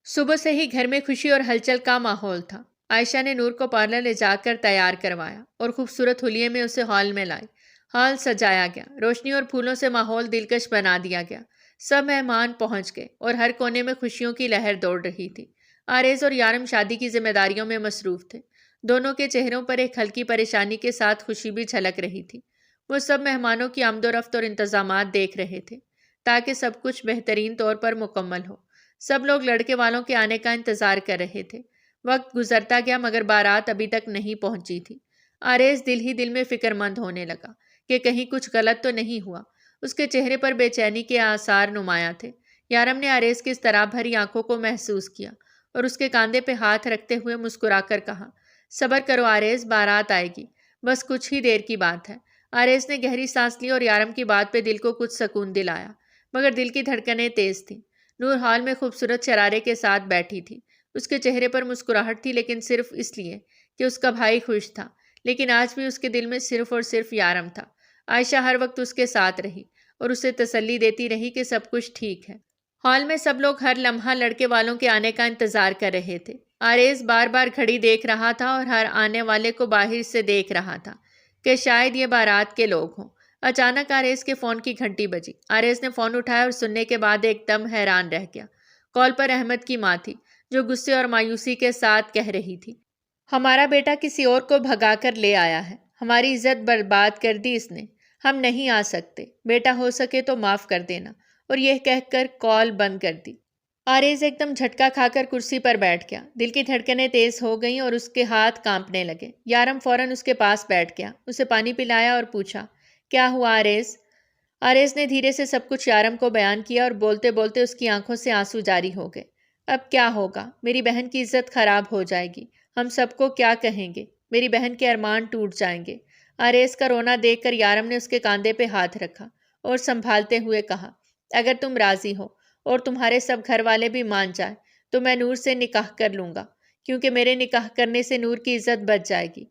صبح سے ہی گھر میں خوشی اور ہلچل کا ماحول تھا۔ عائشہ نے نور کو پارلر لے جا کر تیار کروایا اور خوبصورت حلیے میں اسے ہال میں لائی۔ ہال سجایا گیا، روشنی اور پھولوں سے ماحول دلکش بنا دیا گیا۔ سب مہمان پہنچ گئے اور ہر کونے میں خوشیوں کی لہر دوڑ رہی تھی۔ آریز اور یارم شادی کی ذمہ داریوں میں مصروف تھے۔ دونوں کے چہروں پر ایک ہلکی پریشانی کے ساتھ خوشی بھی جھلک رہی تھی۔ وہ سب مہمانوں کی آمد و رفت اور انتظامات دیکھ رہے تھے تاکہ سب کچھ بہترین طور پر مکمل ہو۔ سب لوگ لڑکے والوں کے آنے کا انتظار کر رہے تھے۔ وقت گزرتا گیا مگر بارات ابھی تک نہیں پہنچی تھی۔ آریز دل ہی دل میں فکر مند ہونے لگا کہ کہیں کچھ غلط تو نہیں ہوا۔ اس کے چہرے پر بے چینی کے آثار نمایاں تھے۔ یارم نے آریز کی اس طرح بھری آنکھوں کو محسوس کیا اور اس کے کاندھے پہ ہاتھ رکھتے ہوئے مسکرا کر کہا، صبر کرو آریز، بارات آئے گی، بس کچھ ہی دیر کی بات ہے۔ آریز نے گہری سانس لی اور یارم کی بات پہ دل کو کچھ سکون دلایا، مگر دل کی دھڑکنیں تیز تھیں۔ نور ہال میں خوبصورت شرارے کے ساتھ بیٹھی تھی۔ اس کے چہرے پر مسکراہٹ تھی، لیکن صرف اس لیے کہ اس کا بھائی خوش تھا، لیکن آج بھی اس کے دل میں صرف اور صرف یارم تھا۔ عائشہ ہر وقت اس کے ساتھ رہی اور اسے تسلی دیتی رہی کہ سب کچھ ٹھیک ہے۔ ہال میں سب لوگ ہر لمحہ لڑکے والوں کے آنے کا انتظار کر رہے تھے۔ آریز بار بار گھڑی دیکھ رہا تھا اور ہر آنے والے کو باہر سے دیکھ رہا تھا کہ شاید یہ بارات کے لوگ ہوں۔ اچانک آریز کے فون کی گھنٹی بجی۔ آریز نے فون اٹھایا اور سننے کے بعد ایک دم حیران رہ گیا۔ کال پر احمد کی ماں تھی، جو غصے اور مایوسی کے ساتھ کہہ رہی تھی، ہمارا بیٹا کسی اور کو بھگا کر لے آیا ہے، ہماری عزت برباد کر دی اس نے، ہم نہیں آ سکتے، بیٹا ہو سکے تو معاف کر دینا، اور یہ کہہ کر کال بند کر دی۔ آریز ایک دم جھٹکا کھا کر کرسی پر بیٹھ گیا۔ دل کی دھڑکنیں تیز ہو گئیں اور اس کے ہاتھ کانپنے لگے۔ یارم فوراً اس کے پاس بیٹھ گیا، اسے پانی پلایا اور پوچھا، کیا ہوا آریز؟ آریز نے دھیرے سے سب کچھ یارم کو بیان کیا اور بولتے بولتے اس کی آنکھوں سے آنسو جاری ہو گئے۔ اب کیا ہوگا؟ میری بہن کی عزت خراب ہو جائے گی، ہم سب کو کیا کہیں گے، میری بہن کے ارمان ٹوٹ جائیں گے۔ آریز کا رونا دیکھ کر یارم نے اس کے کاندھے پہ ہاتھ رکھا اور سنبھالتے ہوئے کہا، اگر تم راضی ہو اور تمہارے سب گھر والے بھی مان جائیں تو میں نور سے نکاح کر لوں گا، کیونکہ میرے نکاح کرنے سے نور کی عزت بچ جائے گی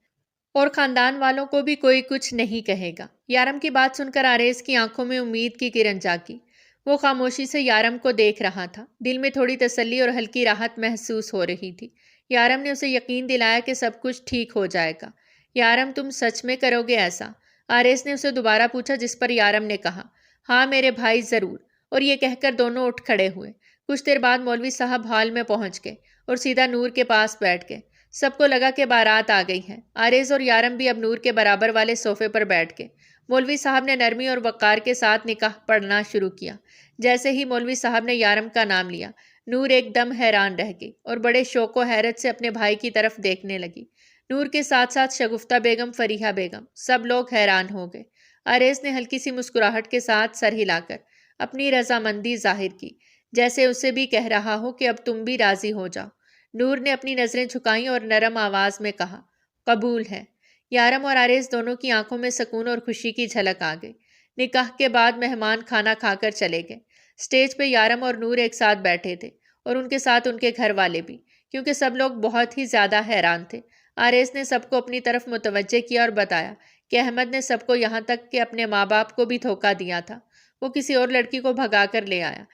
اور خاندان والوں کو بھی کوئی کچھ نہیں کہے گا۔ یارم کی بات سن کر آریز کی آنکھوں میں امید کی کرن جاگی۔ وہ خاموشی سے یارم کو دیکھ رہا تھا۔ دل میں تھوڑی تسلی اور ہلکی راحت محسوس ہو رہی تھی۔ یارم نے اسے یقین دلایا کہ سب کچھ ٹھیک ہو جائے گا۔ یارم تم سچ میں کرو گے ایسا؟ آریز نے اسے دوبارہ پوچھا، جس پر یارم نے کہا، ہاں میرے بھائی ضرور، اور یہ کہہ کر دونوں اٹھ کھڑے ہوئے۔ کچھ دیر بعد مولوی صاحب ہال میں پہنچ گئے اور سیدھا نور کے پاس بیٹھ گئے۔ سب کو لگا کہ بارات آ گئی ہے۔ آریز اور یارم بھی اب نور کے برابر والے صوفے پر بیٹھ گئے۔ مولوی صاحب نے نرمی اور وقار کے ساتھ نکاح پڑھنا شروع کیا۔ جیسے ہی مولوی صاحب نے یارم کا نام لیا، نور ایک دم حیران رہ گئی اور بڑے شوق و حیرت سے اپنے بھائی کی طرف دیکھنے لگی۔ نور کے ساتھ ساتھ شگفتہ بیگم، فریحہ بیگم، سب لوگ حیران ہو گئے۔ آریز نے ہلکی سی مسکراہٹ کے ساتھ سر ہلا کر اپنی رضامندی ظاہر کی جیسے اسے بھی کہہ رہا ہو کہ اب تم بھی راضی ہو جاؤ۔ نور نے اپنی نظریں جھکائیں اور نرم آواز میں کہا، قبول ہے۔ یارم اور آریز دونوں کی آنکھوں میں سکون اور خوشی کی جھلک آ گئی۔ نکاح کے بعد مہمان کھانا کھا کر چلے گئے۔ اسٹیج پہ یارم اور نور ایک ساتھ بیٹھے تھے اور ان کے ساتھ ان کے گھر والے بھی، کیونکہ سب لوگ بہت ہی زیادہ حیران تھے۔ آریز نے سب کو اپنی طرف متوجہ کیا اور بتایا کہ احمد نے سب کو یہاں تک کہ اپنے ماں باپ کو بھی دھوکہ دیا تھا۔ وہ کسی اور لڑکی کو بھگا کر لے آیا،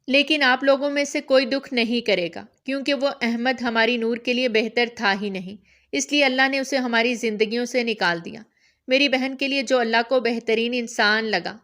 لیکن آپ لوگوں میں سے کوئی دکھ نہیں کرے گا، کیونکہ وہ احمد ہماری نور کے لیے بہتر تھا ہی نہیں، اس لیے اللہ نے اسے ہماری زندگیوں سے نکال دیا۔ میری بہن کے لیے جو اللہ کو بہترین انسان لگا،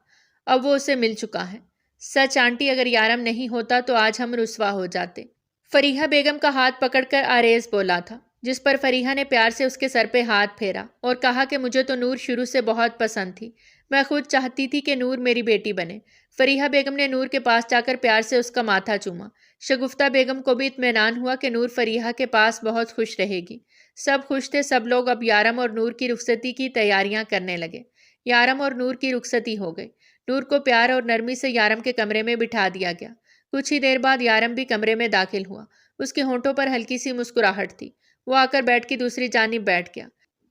اب وہ اسے مل چکا ہے۔ سچ آنٹی، اگر یارم نہیں ہوتا تو آج ہم رسوا ہو جاتے۔ فریحہ بیگم کا ہاتھ پکڑ کر آریز بولا تھا، جس پر فریحہ نے پیار سے اس کے سر پہ ہاتھ پھیرا اور کہا کہ مجھے تو نور شروع سے بہت پسند تھی، میں خود چاہتی تھی کہ نور میری بیٹی بنے۔ فریحہ بیگم نے نور کے پاس جا کر پیار سے اس کا ماتھا چوما۔ شگفتہ بیگم کو بھی اطمینان ہوا کہ نور فریحہ کے پاس بہت خوش رہے گی۔ سب خوش تھے، سب لوگ اب یارم اور نور کی رخصتی کی تیاریاں کرنے لگے۔ یارم اور نور کی رخصتی ہو گئی۔ نور کو پیار اور نرمی سے یارم کے کمرے میں بٹھا دیا گیا۔ کچھ ہی دیر بعد یارم بھی کمرے میں داخل ہوا۔ اس کے ہونٹوں پر ہلکی سی مسکراہٹ تھی۔ وہ آ کر بیڈ کی دوسری جانب بیٹھ گیا۔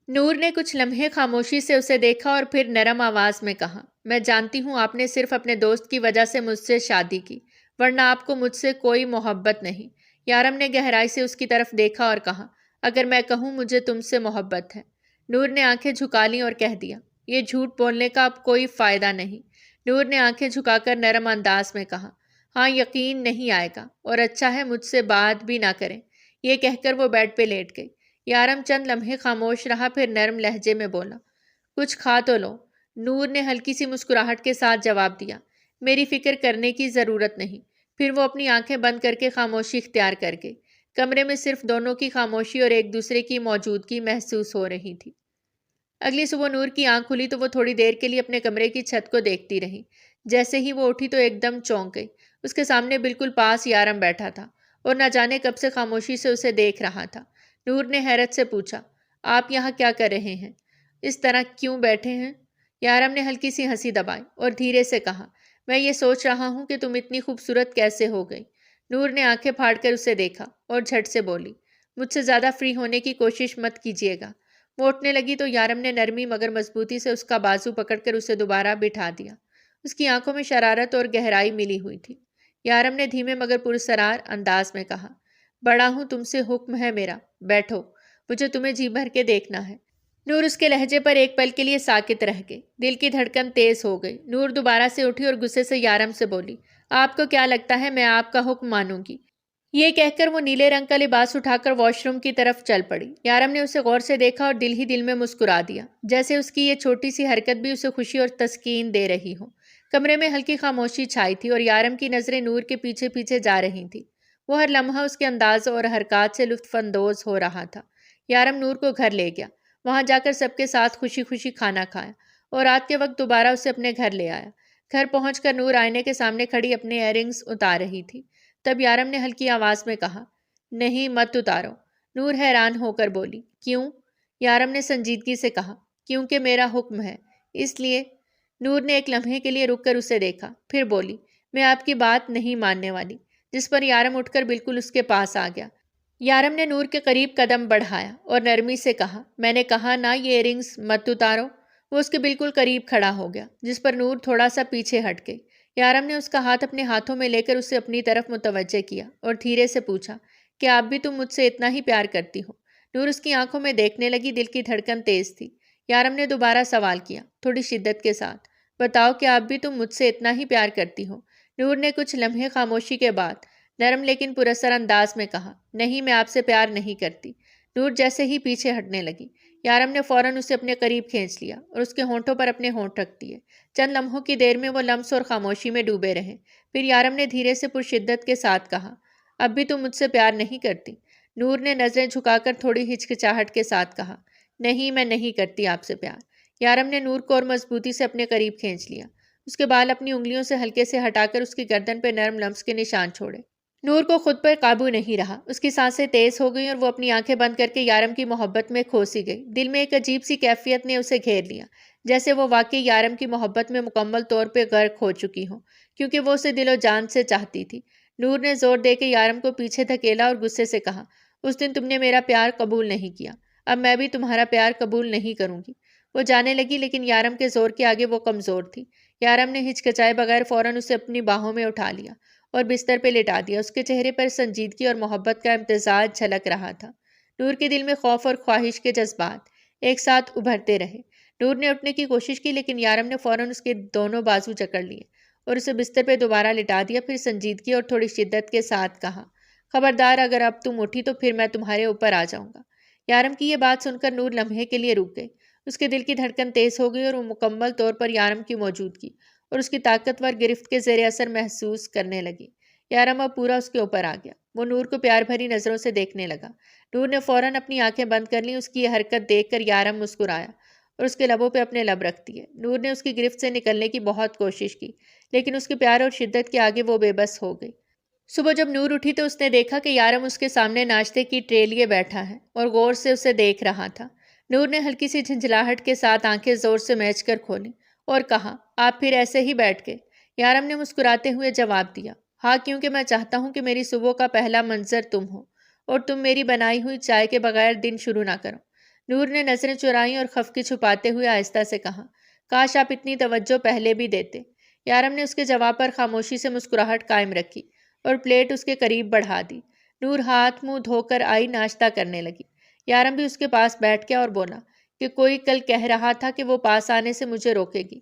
نور نے کچھ لمحے خاموشی سے اسے دیکھا اور پھر نرم آواز میں کہا، میں جانتی ہوں آپ نے صرف اپنے دوست کی وجہ سے مجھ سے شادی کی، ورنہ آپ کو مجھ سے کوئی محبت نہیں۔ یارم نے گہرائی سے اس کی طرف دیکھا اور کہا، اگر میں کہوں مجھے تم سے محبت ہے۔ نور نے آنکھیں جھکا لیں اور کہہ دیا، یہ جھوٹ بولنے کا اب کوئی فائدہ نہیں۔ نور نے آنکھیں جھکا کر نرم انداز میں کہا، ہاں یقین نہیں آئے گا، اور اچھا ہے مجھ سے بات بھی نہ کریں۔ یہ کہہ کر وہ بیڈ پہ لیٹ گئی۔ یارم چند لمحے خاموش رہا، پھر نرم لہجے میں بولا، کچھ کھا تو لو۔ نور نے ہلکی سی مسکراہٹ کے ساتھ جواب دیا، میری فکر کرنے کی ضرورت نہیں۔ پھر وہ اپنی آنکھیں بند کر کے خاموشی اختیار کر گئی۔ کمرے میں صرف دونوں کی خاموشی اور ایک دوسرے کی موجودگی محسوس ہو رہی تھی۔ اگلی صبح نور کی آنکھ کھلی تو وہ تھوڑی دیر کے لیے اپنے کمرے کی چھت کو دیکھتی رہی۔ جیسے ہی وہ اٹھی تو ایک دم چونک گئی۔ اس کے سامنے بالکل پاس یارم بیٹھا تھا اور نہ جانے کب سے خاموشی سے اسے دیکھ رہا تھا۔ نور نے حیرت سے پوچھا، آپ یہاں کیا کر رہے ہیں؟ اس طرح کیوں بیٹھے ہیں؟ یارم نے ہلکی سی ہنسی دبائی اور دھیرے سے کہا، میں یہ سوچ رہا ہوں کہ تم اتنی خوبصورت کیسے ہو گئی۔ نور نے آنکھیں پھاڑ کر اسے دیکھا اور جھٹ سے بولی، مجھ سے زیادہ فری ہونے کی کوشش مت کیجیے گا۔ وہ اٹھنے لگی تو یارم نے نرمی مگر مضبوطی سے اس کا بازو پکڑ کر اسے دوبارہ بٹھا دیا۔ اس کی آنکھوں میں شرارت اور گہرائی ملی ہوئی تھی۔ یارم نے دھیمے مگر پرسرار انداز میں کہا، بڑا ہوں، تم سے حکم ہے میرا، بیٹھو، مجھے تمہیں جی بھر کے دیکھنا ہے۔ نور اس کے لہجے پر ایک پل کے لیے ساکت رہ گئی۔ دل کی دھڑکن تیز ہو گئی۔ نور دوبارہ سے اٹھی اور غصے سے یارم سے بولی، آپ کو کیا لگتا ہے میں آپ کا حکم مانوں گی؟ یہ کہہ کر وہ نیلے رنگ کا لباس اٹھا کر واش روم کی طرف چل پڑی۔ یارم نے اسے غور سے دیکھا اور دل ہی دل میں مسکرا دیا، جیسے اس کی یہ چھوٹی سی حرکت بھی اسے خوشی اور تسکین دے رہی ہو۔ کمرے میں ہلکی خاموشی چھائی تھی اور یارم کی نظریں نور کے پیچھے پیچھے جا رہی تھیں۔ وہ ہر لمحہ اس کے انداز اور حرکات سے لطف اندوز ہو رہا تھا۔ یارم نور کو گھر لے گیا، وہاں جا کر سب کے ساتھ خوشی خوشی کھانا کھایا اور رات کے وقت دوبارہ اسے اپنے گھر لے آیا۔ گھر پہنچ کر نور آئینے کے سامنے کھڑی اپنے ایئر رنگز اتار رہی تھی۔ تب یارم نے ہلکی آواز میں کہا، نہیں مت اتارو۔ نور حیران ہو کر بولی، کیوں؟ یارم نے سنجیدگی سے کہا، کیونکہ میرا حکم ہے، اس لیے۔ نور نے ایک لمحے کے لیے رک کر اسے دیکھا، پھر بولی، میں آپ کی بات نہیں ماننے والی، جس پر یارم اٹھ کر بالکل اس کے پاس آ گیا۔ یارم نے نور کے قریب قدم بڑھایا اور نرمی سے کہا، میں نے کہا نا یہ ایئرنگز مت اتارو۔ وہ اس کے بالکل قریب کھڑا ہو گیا، جس پر نور تھوڑا سا پیچھے ہٹ گئی۔ یارم نے اس کا ہاتھ اپنے ہاتھوں میں لے کر اسے اپنی طرف متوجہ کیا اور دھیرے سے پوچھا، کیا اب بھی تم مجھ سے اتنا ہی پیار کرتی ہو؟ نور اس کی آنکھوں میں دیکھنے لگی، دل کی دھڑکن تیز تھی۔ یارم نے دوبارہ سوال کیا، تھوڑی شدت کے ساتھ، بتاؤ کہ اب بھی تم مجھ سے اتنا ہی پیار کرتی ہو؟ نور نے کچھ لمحے خاموشی کے بعد نرم لیکن پراسرار انداز میں کہا، نہیں میں آپ سے پیار نہیں کرتی۔ نور جیسے ہی پیچھے ہٹنے لگی، یارم نے فوراً اسے اپنے قریب کھینچ لیا اور اس کے ہونٹوں پر اپنے ہونٹ رکھ دیے۔ چند لمحوں کی دیر میں وہ لمس اور خاموشی میں ڈوبے رہے۔ پھر یارم نے دھیرے سے پرشدت کے ساتھ کہا، اب بھی تم مجھ سے پیار نہیں کرتی؟ نور نے نظریں جھکا کر تھوڑی ہچکچاہٹ کے ساتھ کہا، نہیں میں نہیں کرتی آپ سے پیار۔ یارم نے نور کو اور مضبوطی سے اپنے قریب کھینچ لیا۔ اس کے بال اپنی انگلیوں سے ہلکے سے ہٹا کر اس کی گردن پہ نرم لمس کے نشان چھوڑے۔ نور کو خود پر قابو نہیں رہا، اس کی سانسیں تیز ہو گئیں اور وہ اپنی آنکھیں بند کر کے یارم کی محبت میں کھو سی گئی۔ دل میں ایک عجیب سی کیفیت نے اسے گھیر لیا، جیسے وہ واقعی یارم کی محبت میں مکمل طور پہ غرق ہو چکی ہو، کیونکہ وہ اسے دل و جان سے چاہتی تھی۔ نور نے زور دے کے یارم کو پیچھے دھکیلا اور غصے سے کہا، اس دن تم نے میرا پیار قبول نہیں کیا، اب میں بھی تمہارا پیار قبول نہیں کروں گی۔ وہ جانے لگی لیکن یارم کے زور کے آگے وہ کمزور تھی۔ یارم نے ہچکچائے بغیر فوراً اسے اپنی باہوں میں اٹھا لیا اور بستر پہ لٹا دیا۔ اس کے چہرے پر سنجیدگی اور محبت کا امتزاج جھلک رہا تھا۔ نور کے دل میں خوف اور خواہش کے جذبات ایک ساتھ ابھرتے رہے۔ نور نے اٹھنے کی کوشش کی لیکن یارم نے فوراً اس کے دونوں بازو جکڑ لیے اور اسے بستر پہ دوبارہ لٹا دیا۔ پھر سنجیدگی اور تھوڑی شدت کے ساتھ کہا، خبردار، اگر اب تم اٹھی تو پھر میں تمہارے اوپر آ جاؤں گا۔ یارم کی یہ بات سن کر نور لمحے کے لیے رک گئی۔ اس کے دل کی دھڑکن تیز ہو گئی اور وہ مکمل طور پر یارم کی موجودگی اور اس کی طاقتور گرفت کے زیر اثر محسوس کرنے لگی۔ یارم اب پورا اس کے اوپر آ گیا۔ وہ نور کو پیار بھری نظروں سے دیکھنے لگا۔ نور نے فوراً اپنی آنکھیں بند کر لیں۔ اس کی یہ حرکت دیکھ کر یارم مسکرایا اور اس کے لبوں پہ اپنے لب رکھ دیے۔ نور نے اس کی گرفت سے نکلنے کی بہت کوشش کی لیکن اس کے پیار اور شدت کے آگے وہ بے بس ہو گئی۔ صبح جب نور اٹھی تو اس نے دیکھا کہ یارم اس کے سامنے ناشتے کی ٹرے لیے بیٹھا ہے اور غور سے اسے دیکھ رہا تھا۔ نور نے ہلکی سی جھنجھلاہٹ کے ساتھ آنکھیں زور سے میچ کر کھولیں اور کہا، آپ پھر ایسے ہی بیٹھ گئے؟ یارم نے مسکراتے ہوئے جواب دیا، ہاں، کیونکہ میں چاہتا ہوں کہ میری صبح کا پہلا منظر تم ہو اور تم میری بنائی ہوئی چائے کے بغیر دن شروع نہ کرو۔ نور نے نظریں چرائیں اور خفگی چھپاتے ہوئے آہستہ سے کہا، کاش آپ اتنی توجہ پہلے بھی دیتے۔ یارم نے اس کے جواب پر خاموشی سے مسکراہٹ قائم رکھی اور پلیٹ اس کے قریب بڑھا دی۔ نور ہاتھ منہ دھو کر آئی ناشتہ کرنے لگی۔ یارم بھی اس کے پاس بیٹھ گیا اور بولا کہ کوئی کل کہہ رہا تھا کہ وہ پاس آنے سے مجھے روکے گی،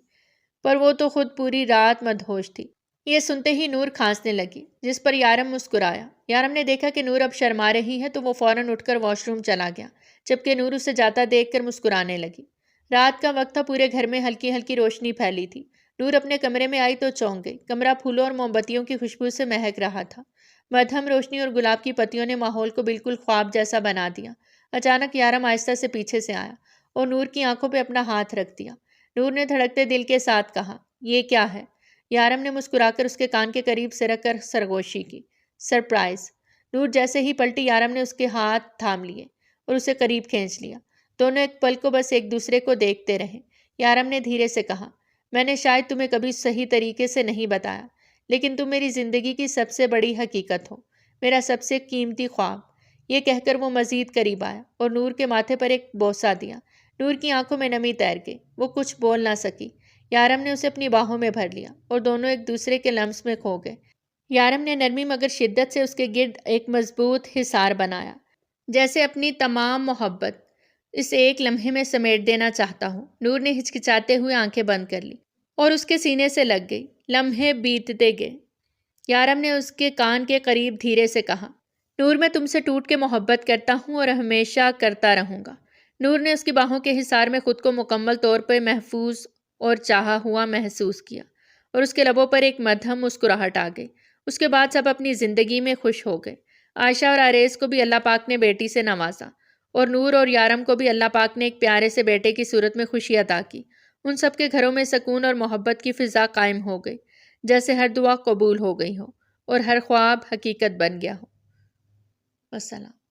پر وہ تو خود پوری رات مدہوش تھی۔ یہ سنتے ہی نور کھانسنے لگی جس پر یارم مسکرایا۔ یارم نے دیکھا کہ نور اب شرما رہی ہے تو وہ فوراً اٹھ کر واش روم چلا گیا، جبکہ نور اسے جاتا دیکھ کر مسکرانے لگی۔ رات کا وقت تھا، پورے گھر میں ہلکی ہلکی روشنی پھیلی تھی۔ نور اپنے کمرے میں آئی تو چونک گئی۔ کمرہ پھولوں اور موم بتیوں کی خوشبو سے مہک رہا تھا۔ مدھم روشنی اور گلاب کی پتیوں نے ماحول کو بالکل خواب جیسا بنا دیا۔ اچانک یارم آہستہ سے پیچھے سے آیا اور نور کی آنکھوں پہ اپنا ہاتھ رکھ دیا۔ نور نے دھڑکتے دل کے ساتھ کہا، یہ کیا ہے؟ یارم نے مسکرا کر اس کے کان کے قریب سرک کر سرگوشی کی، سرپرائز۔ نور جیسے ہی پلٹی، یارم نے اس کے ہاتھ تھام لیے اور اسے قریب کھینچ لیا۔ دونوں ایک پل کو بس ایک دوسرے کو دیکھتے رہے۔ یارم نے دھیرے سے کہا، میں نے شاید تمہیں کبھی صحیح طریقے سے نہیں بتایا، لیکن تم میری زندگی کی سب سے بڑی حقیقت ہو، میرا سب سے قیمتی خواب۔ یہ کہہ کر وہ مزید قریب آیا اور نور کے ماتھے پر ایک بوسہ دیا۔ نور کی آنکھوں میں نمی تیر گئی، وہ کچھ بول نہ سکی۔ یارم نے اسے اپنی باہوں میں بھر لیا اور دونوں ایک دوسرے کے لمس میں کھو گئے۔ یارم نے نرمی مگر شدت سے اس کے گرد ایک مضبوط حصار بنایا، جیسے اپنی تمام محبت اس ایک لمحے میں سمیٹ دینا چاہتا ہوں۔ نور نے ہچکچاتے ہوئے آنکھیں بند کر لی اور اس کے سینے سے لگ گئی۔ لمحے بیتتے گئے۔ یارم نے اس کے کان کے قریب دھیرے سے کہا، نور، میں تم سے ٹوٹ کے محبت کرتا ہوں اور ہمیشہ کرتا رہوں گا۔ نور نے اس کی باہوں کے حصار میں خود کو مکمل طور پر محفوظ اور چاہا ہوا محسوس کیا اور اس کے لبوں پر ایک مدھم مسکراہٹ آ گئی۔ اس کے بعد سب اپنی زندگی میں خوش ہو گئے۔ عائشہ اور آریز کو بھی اللہ پاک نے بیٹی سے نوازا اور نور اور یارم کو بھی اللہ پاک نے ایک پیارے سے بیٹے کی صورت میں خوشی عطا کی۔ ان سب کے گھروں میں سکون اور محبت کی فضا قائم ہو گئی، جیسے ہر دعا قبول ہو گئی ہو اور ہر خواب حقیقت بن گیا ہو۔ والسلام۔